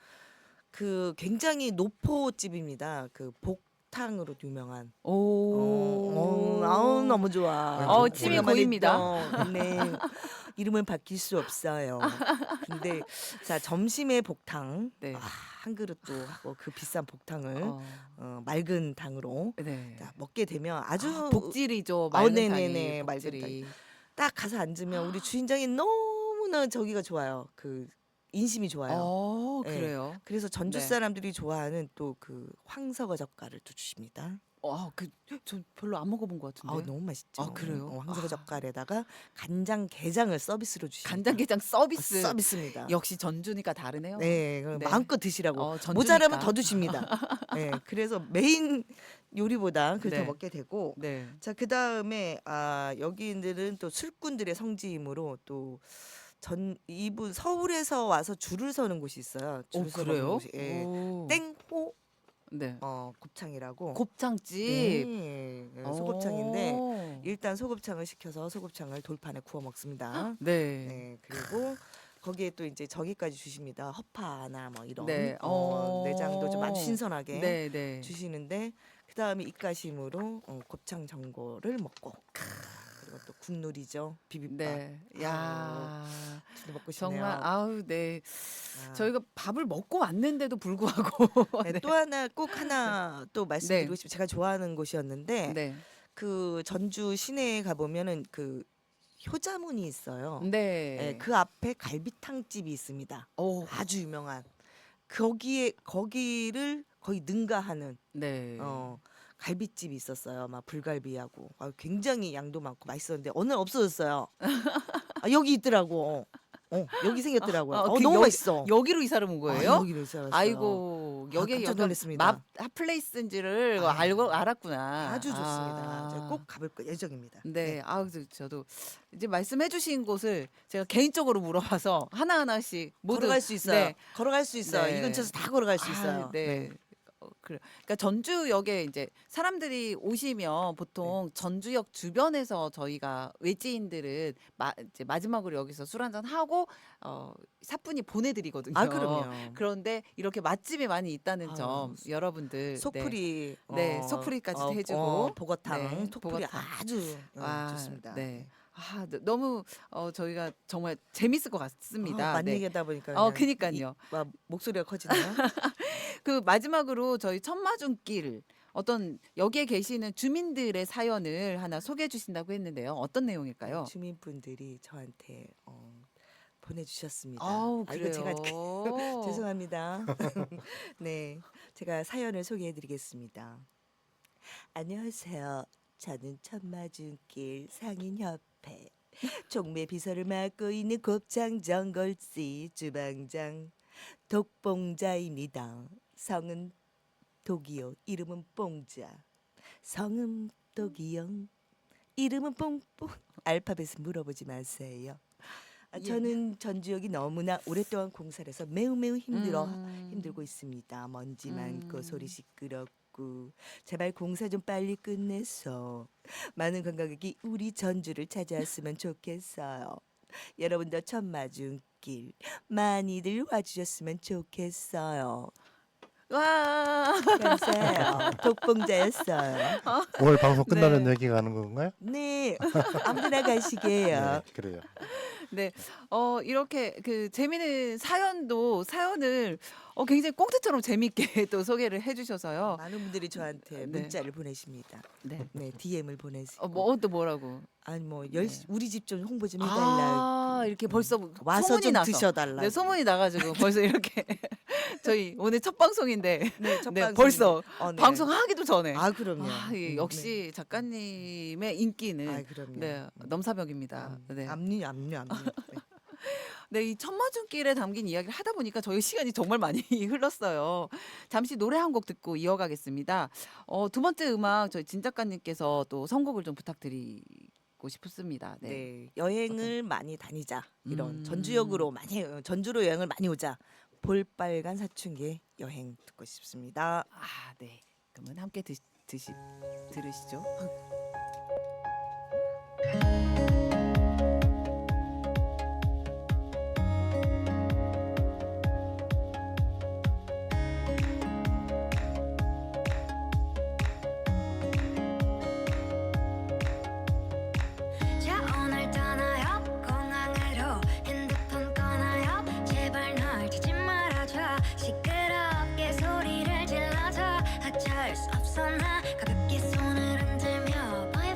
C: 그 굉장히 노포집입니다. 그 복탕으로 유명한. 아우 너무 좋아.
A: 침이
C: 오랜만에
A: 고입니다.
C: 네. 이름은 바뀔 수 없어요. 근데 자 점심에 복탕
A: 네.
C: 한 그릇도 하고 그 비싼 복탕을
A: 어.
C: 맑은 당으로
A: 네.
C: 자, 먹게 되면 아주
A: 복질이죠. 맑은
C: 네네네,
A: 당이
C: 맑은
A: 복질이.
C: 딱 가서 앉으면 우리 주인장이 너무나 저기가 좋아요. 그 인심이 좋아요. 예.
A: 그래요.
C: 그래서 전주
A: 네.
C: 사람들이 좋아하는 또 그 황석어 젓갈을 또 주십니다.
A: 저 별로 안 먹어본 것 같은데.
C: 너무 맛있죠.
A: 아, 그래요?
C: 황새우 젓갈에다가 간장 게장을 서비스로 주시니까
A: 간장게장 서비스.
C: 서비스입니다.
A: 역시 전주니까 다르네요.
C: 네, 그럼
A: 네.
C: 마음껏 드시라고.
A: 전주니까.
C: 모자라면 더 드십니다. 네, 그래서 메인 요리보다 그걸
A: 네.
C: 더 먹게 되고.
A: 네.
C: 자, 그 다음에 여기들은 또 술꾼들의 성지이므로 또 이분 서울에서 와서 줄을 서는 곳이 있어요. 줄을 서는
A: 그래요?
C: 곳이. 예.
A: 오.
C: 땡호
A: 네.
C: 곱창이라고.
A: 곱창집.
C: 네, 소곱창인데
A: 오.
C: 일단 소곱창을 시켜서 소곱창을 돌판에 구워 먹습니다.
A: 네.
C: 네, 그리고 거기에 또 이제 저기까지 주십니다. 허파나 뭐 이런
A: 네.
C: 내장도 좀 아주 신선하게
A: 네, 네.
C: 주시는데 그 다음에 입가심으로 곱창 전골을 먹고 그리고 또 국놀이죠. 비빔밥.
A: 네. 야.
C: 진짜 먹고 싶네요.
A: 정말 아우 네.
C: 아.
A: 저희가 밥을 먹고 왔는데도 불구하고
C: 네, 또 하나 꼭 하나 또 말씀드리고 싶어요. 제가 좋아하는 곳이었는데
A: 네.
C: 그 전주 시내에 가보면은 그 효자문이 있어요.
A: 네.
C: 네, 그 앞에 갈비탕집이 있습니다.
A: 오.
C: 아주 유명한. 거기를 거의 능가하는
A: 네.
C: 갈비집이 있었어요. 막 불갈비하고 굉장히 양도 많고 맛있었는데 오늘 없어졌어요. 여기 있더라고. 여기 생겼더라고요. 너무
A: 여기,
C: 맛있어.
A: 여기로 이사를 온 거예요?
C: 여기로 있어요.
A: 아이고 여기
C: 깜짝 놀랐습니다.
A: 맛 핫플레이스인지를 알았구나.
C: 아주 좋습니다. 제가 꼭 가볼 예정입니다.
A: 네, 그래서 저도 이제 말씀해주신 곳을 제가 개인적으로 물어봐서 하나 하나씩 모두
C: 걸어갈 수 있어요.
A: 네.
C: 걸어갈 수 있어요.
A: 네.
C: 이 근처에서 다 걸어갈 수 있어요.
A: 네. 그러니까 전주역에 이제 사람들이 오시면 보통 전주역 주변에서 저희가 외지인들은 이제 마지막으로 여기서 술 한잔 하고 사뿐히 보내드리거든요.
C: 그럼요.
A: 그런데 이렇게 맛집이 많이 있다는
C: 아유,
A: 점 여러분들
C: 속풀이,
A: 네, 속풀이까지 해주고
C: 보거탕,
A: 네,
C: 속풀이
A: 보거탕.
C: 아주
A: 와,
C: 좋습니다.
A: 네. 너무 저희가 정말 재밌을 것 같습니다.
C: 많이
A: 네.
C: 얘기하다 보니까
A: 그니까요.
C: 목소리가 커지네요.
A: 그 마지막으로 저희 천마중길 어떤 여기에 계시는 주민들의 사연을 하나 소개해 주신다고 했는데요. 어떤 내용일까요?
C: 주민분들이 저한테 보내주셨습니다.
A: 아우,
C: 이거 제가
A: 그래요.
C: 죄송합니다. 네, 제가 사연을 소개해드리겠습니다. 안녕하세요. 저는 천마중길 상인협회 종매 비서를 맡고 있는 곱창 전골씨 주방장 독봉자입니다. 성은 독이요, 이름은 뽕자. 성은 독이요, 이름은 뽕뽕. 알파벳은 물어보지 마세요. 저는 전주역이 너무나 오랫동안 공사를 해서 매우 힘들고 있습니다. 먼지 많고 소리 시끄럽고 제발 공사 좀 빨리 끝내서 많은 관광객이 우리 전주를 찾아왔으면 좋겠어요. 여러분도 천마중길 많이들 와주셨으면 좋겠어요.
A: 와.
C: 감사해요. 독봉자였어요.
B: 오늘 방송 끝나면
A: 네.
B: 여기 가는 건가요?
C: 네, 아무데나 가시게요.
B: 네, 그래요.
A: 네. 이렇게 그 재미있는 사연을 굉장히 꽁트처럼 재미있게 또 소개를 해 주셔서요.
C: 많은 분들이 저한테
A: 네.
C: 문자를 보내십니다.
A: 네.
C: 네, DM을 보내시고.
A: 또 뭐라고?
C: 아니 우리 집 좀 홍보 좀 해달라.
A: 이렇게 벌써
C: 와서
A: 소문이
C: 좀
A: 나서.
C: 드셔달라.
A: 네, 소문이 나가지고 벌써 이렇게 저희 오늘 첫 방송인데
C: 네, 첫
A: 네,
C: 방송인데.
A: 벌써
C: 네.
A: 방송하기도 전에
C: 그럼요.
A: 역시 작가님의 인기는
C: 그럼요.
A: 네, 넘사벽입니다. 네.
C: 압류.
A: 네, 이 천마중길에 담긴 이야기를 하다 보니까 저희 시간이 정말 많이 흘렀어요. 잠시 노래 한 곡 듣고 이어가겠습니다. 두 번째 음악 저희 진 작가님께서 또 선곡을 좀 부탁드리고 싶습니다. 네.
C: 네, 여행을 많이 다니자. 이런
A: 음.
C: 전주로 여행을 많이 오자. 볼빨간 사춘기의 여행 듣고 싶습니다.
A: 네. 그러면 함께 들으시죠.
D: 자 오늘 떠나요 공항으로 핸드폰 꺼나요 제발 널 찾지 말아줘 시끄럽게 소리를 질러줘 어쩔 수 없어 나 가볍게 손을 흔들며 Bye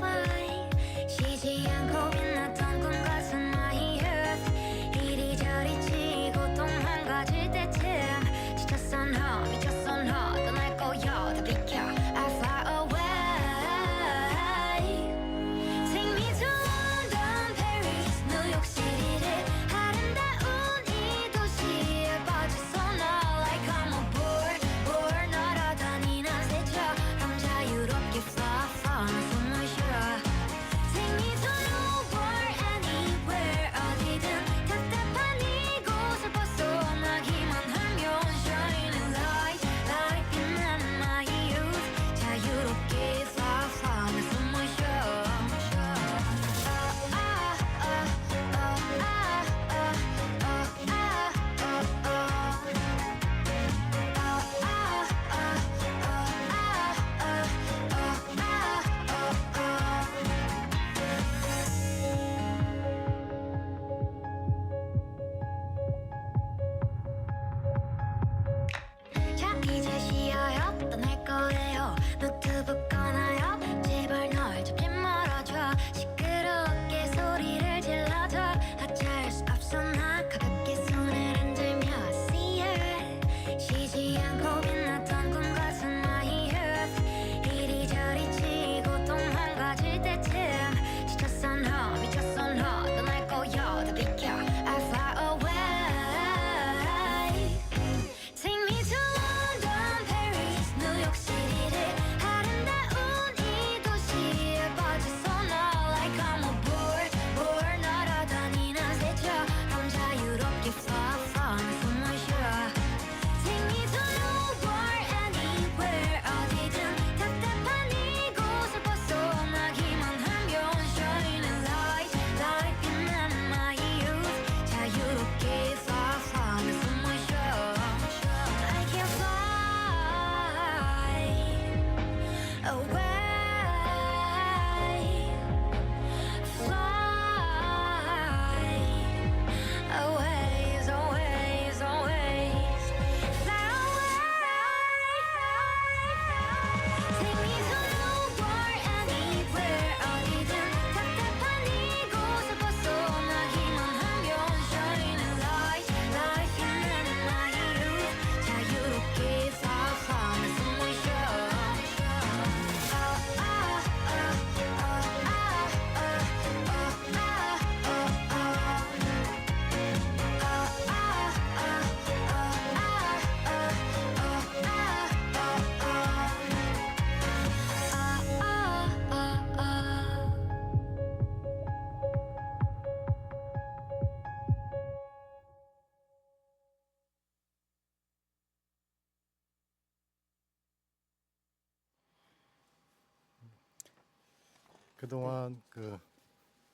B: 그동안 그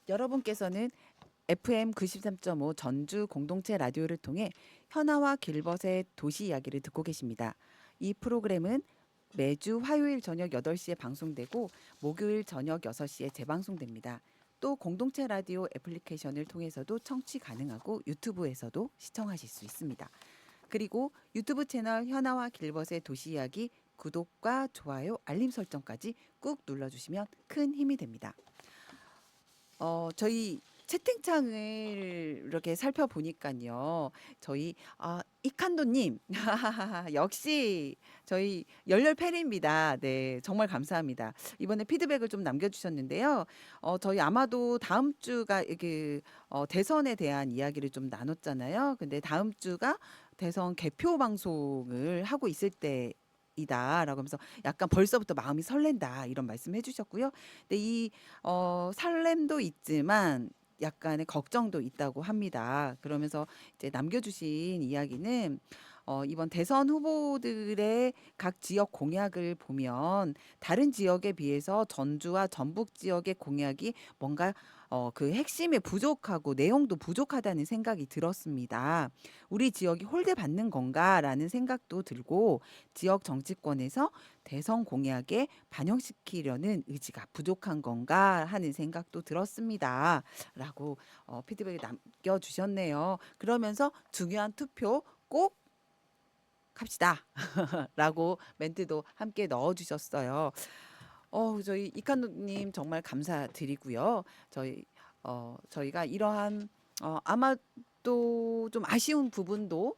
A: 여러분께서는 FM 93.5 전주 공동체 라디오를 통해 현아와 길벗의 도시 이야기를 듣고 계십니다. 이 프로그램은 매주 화요일 저녁 8시에 방송되고 목요일 저녁 6시에 재방송됩니다. 또 공동체 라디오 애플리케이션을 통해서도 청취 가능하고 유튜브에서도 시청하실 수 있습니다. 그리고 유튜브 채널 현아와 길벗의 도시 이야기 구독과 좋아요, 알림 설정까지 꾹 눌러주시면 큰 힘이 됩니다. 저희 채팅창을 이렇게 살펴보니까요. 저희 이칸도님 역시 저희 열렬 팬입니다. 네, 정말 감사합니다. 이번에 피드백을 좀 남겨주셨는데요. 저희 아마도 다음 주가 이게 대선에 대한 이야기를 좀 나눴잖아요. 근데 다음 주가 대선 개표 방송을 하고 있을 때. 이다라고 하면서 약간 벌써부터 마음이 설렌다 이런 말씀 해주셨고요. 근데 이 설렘도 있지만 약간의 걱정도 있다고 합니다. 그러면서 이제 남겨주신 이야기는 이번 대선 후보들의 각 지역 공약을 보면 다른 지역에 비해서 전주와 전북 지역의 공약이 뭔가 그 핵심이 부족하고 내용도 부족하다는 생각이 들었습니다. 우리 지역이 홀대받는 건가라는 생각도 들고 지역 정치권에서 대선 공약에 반영시키려는 의지가 부족한 건가 하는 생각도 들었습니다. 라고 피드백을 남겨주셨네요. 그러면서 중요한 투표 꼭 갑시다. 라고 멘트도 함께 넣어주셨어요. 저희 이칸노님 정말 감사드리고요. 저희가 이러한 아마도 좀 아쉬운 부분도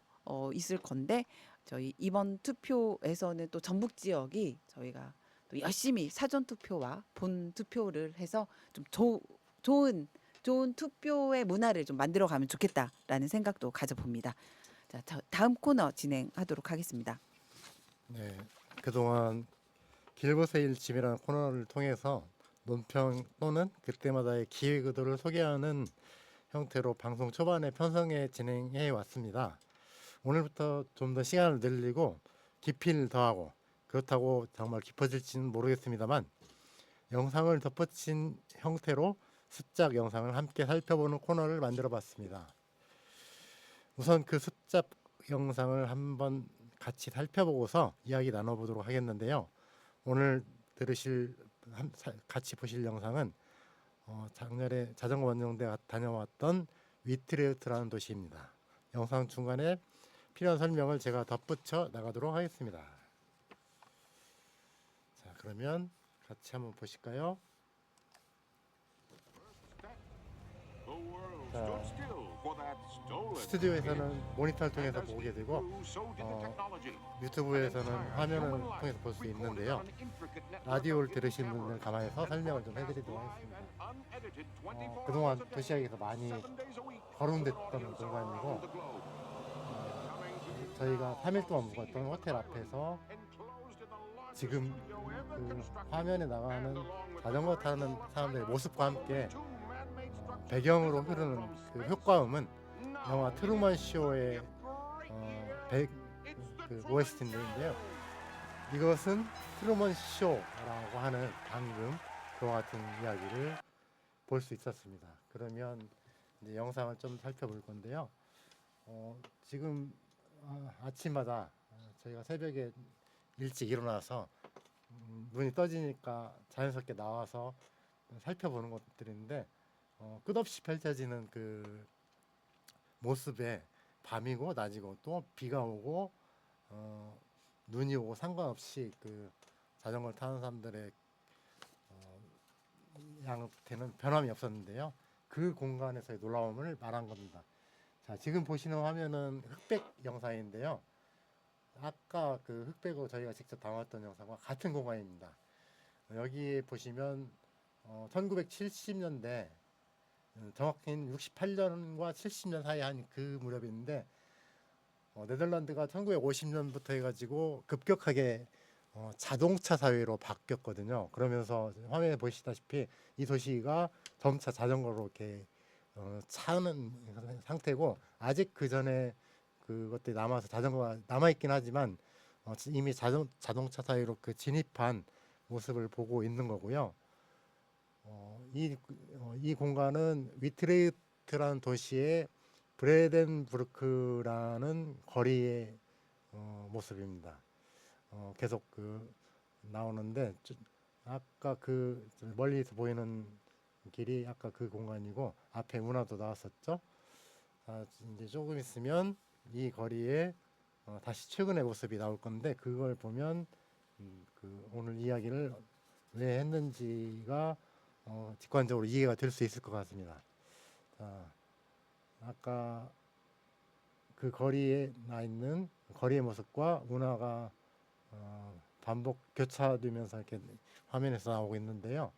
A: 있을 건데 저희 이번 투표에서는 또 전북 지역이 저희가 또 열심히 사전 투표와 본 투표를 해서 좀 좋은 투표의 문화를 좀 만들어가면 좋겠다라는 생각도 가져봅니다. 자, 다음 코너 진행하도록 하겠습니다.
B: 네, 그동안 길벗의 일침이라는 코너를 통해서 논평 또는 그때마다의 기획 의도를 소개하는 형태로 방송 초반에 편성해 진행해 왔습니다. 오늘부터 좀 더 시간을 늘리고 깊이를 더하고 그렇다고 정말 깊어질지는 모르겠습니다만 영상을 덧붙인 형태로 숫작 영상을 함께 살펴보는 코너를 만들어 봤습니다. 우선 그 숫작 영상을 한번 같이 살펴보고서 이야기 나눠보도록 하겠는데요. 오늘 같이 보실 영상은 작년에 자전거 원정대 다녀왔던 위트레흐트라는 도시입니다. 영상 중간에 필요한 설명을 제가 덧붙여 나가도록 하겠습니다. 자, 그러면 같이 한번 보실까요? 자, 스튜디오에서는 모니터를 통해서 보게 되고 유튜브에서는 화면을 통해서 볼 수 있는데요. 라디오를 들으시는 분들 감안해서 설명을 좀 해드리도록 하겠습니다. 그동안 도시락에서 많이 거론됐던 공간이고 저희가 3일 동안 묵었던 호텔 앞에서 지금 그 화면에 나가는 자전거 타는 사람들의 모습과 함께 배경으로 흐르는 그 효과음은 영화 트루먼 쇼의 그 OST인데요. 이것은 트루먼 쇼라고 하는 방금 그와 같은 이야기를 볼 수 있었습니다. 그러면 이제 영상을 좀 살펴볼 건데요. 지금 아침마다 저희가 새벽에 일찍 일어나서 눈이 떠지니까 자연스럽게 나와서 살펴보는 것들인데 끝없이 펼쳐지는 그 모습에 밤이고 낮이고 또 비가 오고 눈이 오고 상관없이 그 자전거를 타는 사람들의 양태는 변함이 없었는데요. 그 공간에서의 놀라움을 말한 겁니다. 자, 지금 보시는 화면은 흑백 영상인데요. 아까 그 흑백으로 저희가 직접 담았던 영상과 같은 공간입니다. 여기 보시면 1970년대 정확히는 68년과 70년 사이 한 그 무렵인데 네덜란드가 1950년부터 해가지고 급격하게 자동차 사회로 바뀌었거든요. 그러면서 화면에 보시다시피 이 도시가 점차 자전거로 이렇게 차는 상태고 아직 그 전에 그것들이 남아서 자전거가 남아있긴 하지만 이미 자동차 사회로 그 진입한 모습을 보고 있는 거고요. 이 공간은 위트레흐트라는 도시의 브레덴부르크라는 거리의 모습입니다. 계속 나오는데 아까 멀리서 보이는 길이 아까 그 공간이고 앞에 운하도 나왔었죠. 이제 조금 있으면 이 거리에 다시 최근의 모습이 나올 건데 그걸 보면 오늘 이야기를 왜 했는지가 직관적으로 이해가 될 수 있을 것 같습니다. 아까 그 거리에 나 있는 거리의 모습과 운하가 반복 교차되면서 이렇게 화면에서 나오고 있는데요.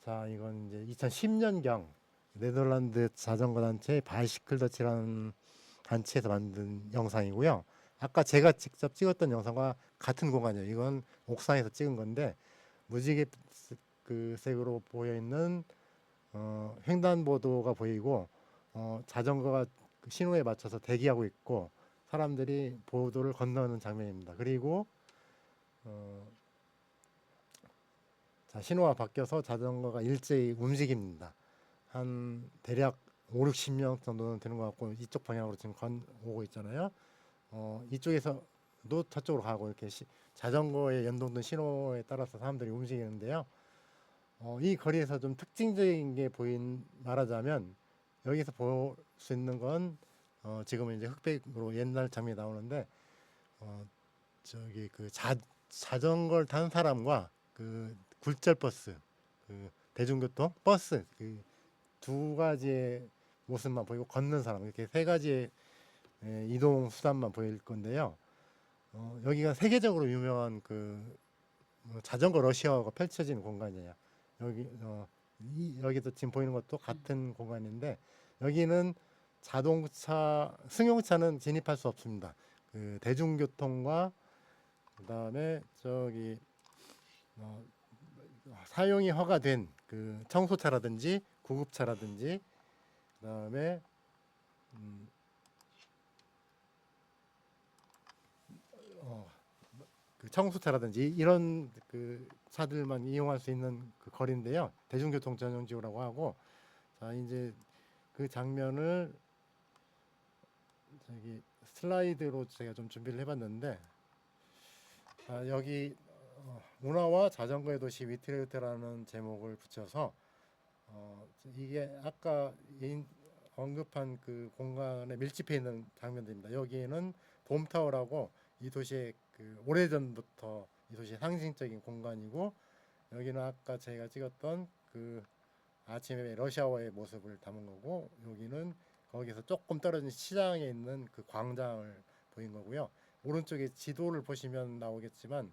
B: 자, 이건 이제 2010년경 네덜란드 자전거 단체 바이시클더치라는 단체에서 만든 영상이고요. 아까 제가 직접 찍었던 영상과 같은 공간이에요. 이건 옥상에서 찍은 건데 무지개 색으로 보여 있는 횡단보도가 보이고 자전거가 신호에 맞춰서 대기하고 있고 사람들이 보도를 건너는 장면입니다. 그리고 자, 신호가 바뀌어서 자전거가 일제히 움직입니다. 한 대략 5, 60명 정도는 되는 것 같고 이쪽 방향으로 지금 오고 있잖아요. 이쪽에서도 저쪽으로 가고 이렇게 자전거에 연동된 신호에 따라서 사람들이 움직이는데요. 이 거리에서 좀 특징적인 게 말하자면 여기서 볼 수 있는 건 지금은 이제 흑백으로 옛날 장면이 나오는데 저기 자전거를 타는 사람과 굴절 버스, 대중교통 버스 두 가지의 모습만 보이고 걷는 사람 이렇게 세 가지의 이동 수단만 보일 건데요. 여기가 세계적으로 유명한 자전거 러시아가 펼쳐지는 공간이에요. 여기도 지금 보이는 것도 같은 공간인데 여기는 승용차는 진입할 수 없습니다. 대중교통과 그다음에 사용이 허가된 청소차라든지 구급차라든지 그다음에 청소차라든지 이런 차들만 이용할 수 있는 거리인데요. 대중교통 전용지구라고 하고 자 이제 그 장면을 슬라이드로 제가 좀 준비를 해봤는데 여기 운하와 자전거의 도시 위트레흐트라는 제목을 붙여서 이게 아까 언급한 그 공간에 밀집해 있는 장면들입니다. 여기에는 돔타워라고 이 도시의 오래전부터 이 도시의 상징적인 공간이고 여기는 아까 제가 찍었던 아침에 러시아어의 모습을 담은 거고 여기는 거기서 조금 떨어진 시장에 있는 그 광장을 보인 거고요. 오른쪽에 지도를 보시면 나오겠지만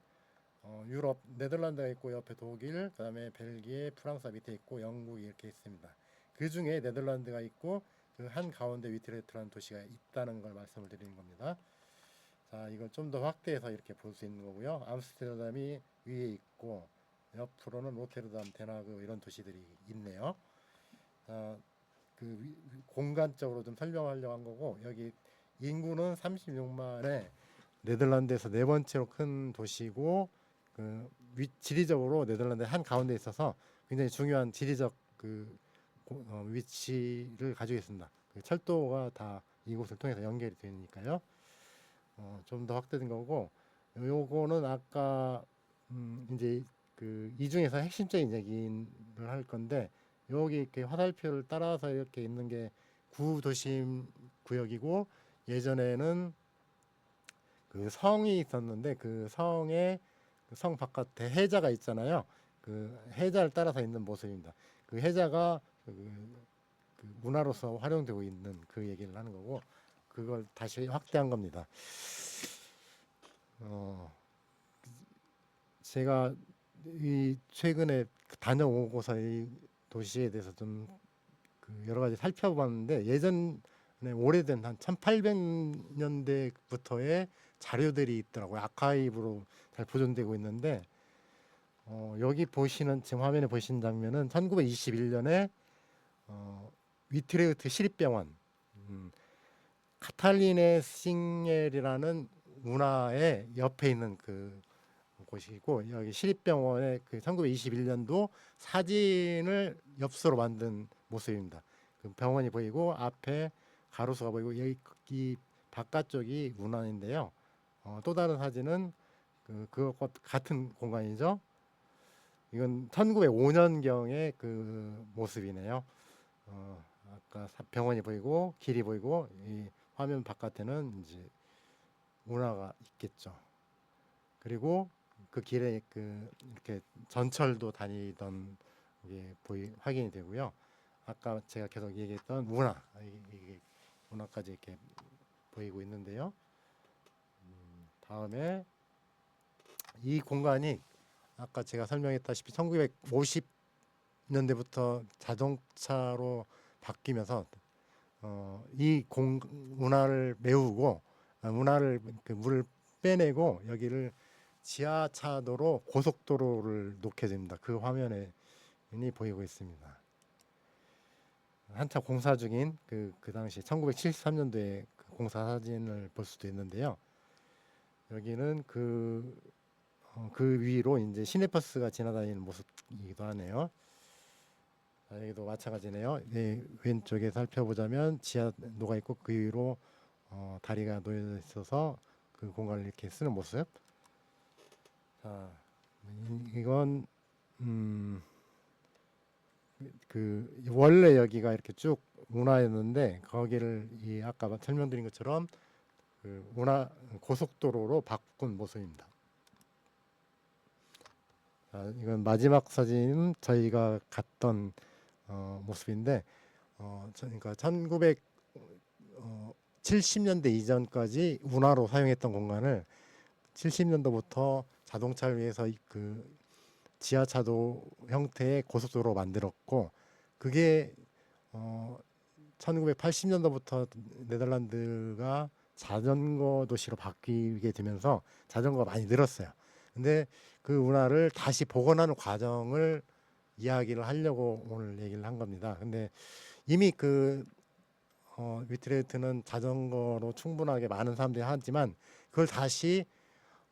B: 유럽 네덜란드가 있고 옆에 독일, 그다음에 벨기에, 프랑스가 밑에 있고 영국이 이렇게 있습니다. 그 중에 네덜란드가 있고 그 한 가운데 위트레흐트라는 도시가 있다는 걸 말씀을 드리는 겁니다. 자, 이걸 좀 더 확대해서 이렇게 볼 수 있는 거고요. 암스테르담이 위에 있고 옆으로는 로테르담, 데나그 이런 도시들이 있네요. 공간적으로 좀 설명하려고 한 거고 여기 인구는 36만에 네덜란드에서 네 번째로 큰 도시고 지리적으로 네덜란드 한 가운데 있어서 굉장히 중요한 지리적 위치를 가지고 있습니다. 철도가 다 이곳을 통해서 연결이 되니까요. 좀 더 확대된 거고 요거는 아까 이제 이 중에서 핵심적인 얘기를 할 건데 여기 이렇게 화살표를 따라서 이렇게 있는 게 구도심 구역이고 예전에는 성이 있었는데 그 성에 성 바깥에 해자가 있잖아요. 그 해자를 따라서 있는 모습입니다. 그 해자가 문화로서 활용되고 있는 그 얘기를 하는 거고 그걸 다시 확대한 겁니다. 제가 최근에 다녀오고서 이 도시에 대해서 좀 여러 가지 살펴봤는데 예전에 오래된 한 1800년대부터의 자료들이 있더라고요. 아카이브로 잘 보존되고 있는데 여기 보시는 지금 화면에 보시는 장면은 1921년에 위트레흐트 시립병원 카탈리네 싱엘이라는 운하의 옆에 있는 보시고 여기 시립병원의 그 1921년도 사진을 엽서로 만든 모습입니다. 그 병원이 보이고 앞에 가로수가 보이고 여기 이 바깥쪽이 문안인데요. 또 다른 사진은 그것과 같은 공간이죠. 이건 1905년경의 그 모습이네요. 아까 병원이 보이고 길이 보이고 이 화면 바깥에는 이제 운하가 있겠죠. 그리고 그 길에 그 이렇게 전철도 다니던 게 확인이 되고요. 아까 제가 계속 얘기했던 운하, 이게 운하까지 이렇게 보이고 있는데요. 다음에 이 공간이 아까 제가 설명했다시피 1950년대부터 자동차로 바뀌면서 이 운하를 메우고 운하를 그 물을 빼내고 여기를 지하차도로 고속도로를 놓게 됩니다. 그 화면에 보이고 있습니다. 한참 공사 중인 그 당시 1973년도에 그 공사 사진을 볼 수도 있는데요. 여기는 그 위로 이제 시내버스가 지나다니는 모습이기도 하네요. 여기도 마찬가지네요. 네, 왼쪽에 살펴보자면 지하도가 있고 그 위로 다리가 놓여져 있어서 그 공간을 이렇게 쓰는 모습. 자, 이건 그 원래 여기가 이렇게 쭉 운하였는데 거기를 이 아까 설명드린 것처럼 그 운하 고속도로로 바꾼 모습입니다. 자, 이건 마지막 사진은 저희가 갔던 모습인데 그러니까 1970년대 이전까지 운하로 사용했던 공간을 70년도부터 자동차를 위해서 그 지하차도 형태의 고속도로로 만들었고 그게 1980년도부터 네덜란드가 자전거 도시로 바뀌게 되면서 자전거가 많이 늘었어요. 근데 그 운하를 다시 복원하는 과정을 이야기를 하려고 오늘 얘기를 한 겁니다. 근데 이미 위트레흐트는 자전거로 충분하게 많은 사람들이 하지만 그걸 다시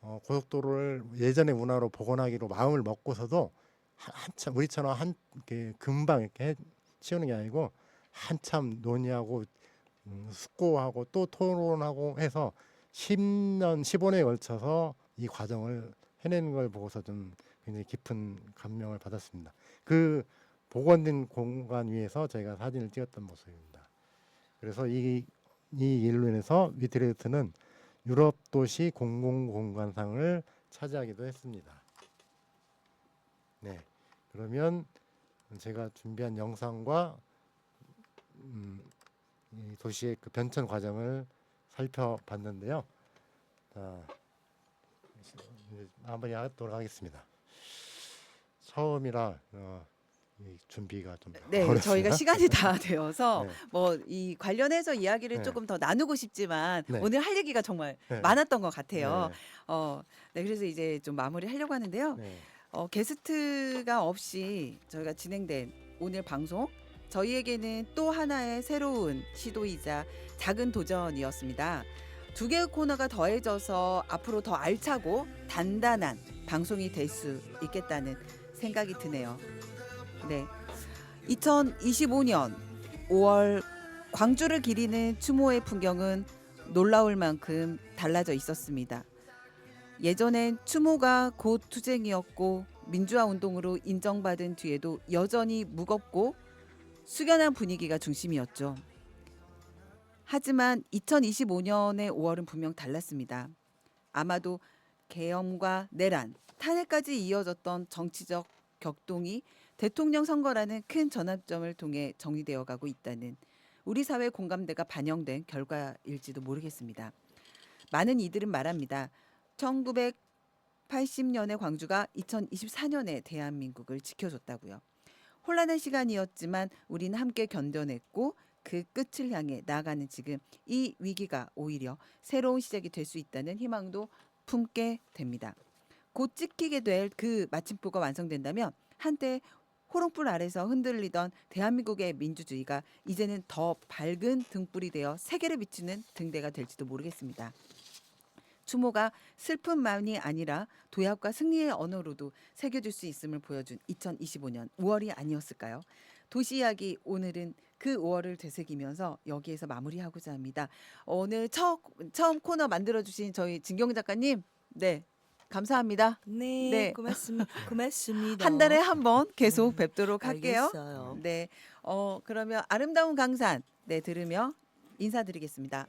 B: 고속도로를 예전의 운하로 복원하기로 마음을 먹고서도 한참 우리처럼 금방 이렇게 치우는 게 아니고 한참 논의하고 숙고하고 또 토론하고 해서 10년, 15년에 걸쳐서 이 과정을 해내는 걸 보고서 좀 굉장히 깊은 감명을 받았습니다. 그 복원된 공간 위에서 저희가 사진을 찍었던 모습입니다. 그래서 이 일로 인해서 위트레흐트는 유럽 도시 공공공간상을 차지하기도 했습니다. 네, 그러면 제가 준비한 영상과 이 도시의 그 변천 과정을 살펴봤는데요. 자, 마무리하도록 하겠습니다. 처음이라 이 준비가 좀
A: 네,
B: 어렵습니다.
A: 저희가 시간이 다 되어서
B: 네.
A: 뭐 이 관련해서 이야기를
B: 네.
A: 조금 더 나누고 싶지만
B: 네.
A: 오늘 할 얘기가 정말
B: 네.
A: 많았던 것 같아요.
B: 네.
A: 네, 그래서 이제 좀 마무리 하려고 하는데요.
B: 네.
A: 게스트가 없이 저희가 진행된 오늘 방송 저희에게는 또 하나의 새로운 시도이자 작은 도전이었습니다. 두 개의 코너가 더해져서 앞으로 더 알차고 단단한 방송이 될 수 있겠다는 생각이 드네요. 네, 2025년 5월 광주를 기리는 추모의 풍경은 놀라울 만큼 달라져 있었습니다. 예전엔 추모가 곧 투쟁이었고 민주화 운동으로 인정받은 뒤에도 여전히 무겁고 숙연한 분위기가 중심이었죠. 하지만 2025년의 5월은 분명 달랐습니다. 아마도 계엄과 내란, 탄핵까지 이어졌던 정치적 격동이 대통령 선거라는 큰 전환점을 통해 정리되어 가고 있다는 우리 사회 공감대가 반영된 결과일지도 모르겠습니다. 많은 이들은 말합니다. 1980년의 광주가 2024년의 대한민국을 지켜줬다고요. 혼란한 시간이었지만 우리는 함께 견뎌냈고 그 끝을 향해 나아가는 지금 이 위기가 오히려 새로운 시작이 될 수 있다는 희망도 품게 됩니다. 곧 찍히게 될 그 마침표가 완성된다면 한때 호롱불 아래서 흔들리던 대한민국의 민주주의가 이제는 더 밝은 등불이 되어 세계를 비추는 등대가 될지도 모르겠습니다. 추모가 슬픔만이 아니라 도약과 승리의 언어로도 새겨질 수 있음을 보여준 2025년 5월이 아니었을까요? 도시 이야기 오늘은 그 5월을 되새기면서 여기에서 마무리하고자 합니다. 오늘 처음 코너 만들어주신 저희 진경 작가님, 네 감사합니다.
C: 네,
A: 네.
C: 고맙습니다. 고맙습니다.
A: 한 달에 한 번 계속 뵙도록 할게요.
C: 알겠어요.
A: 네, 그러면 아름다운 강산 들으며 인사드리겠습니다.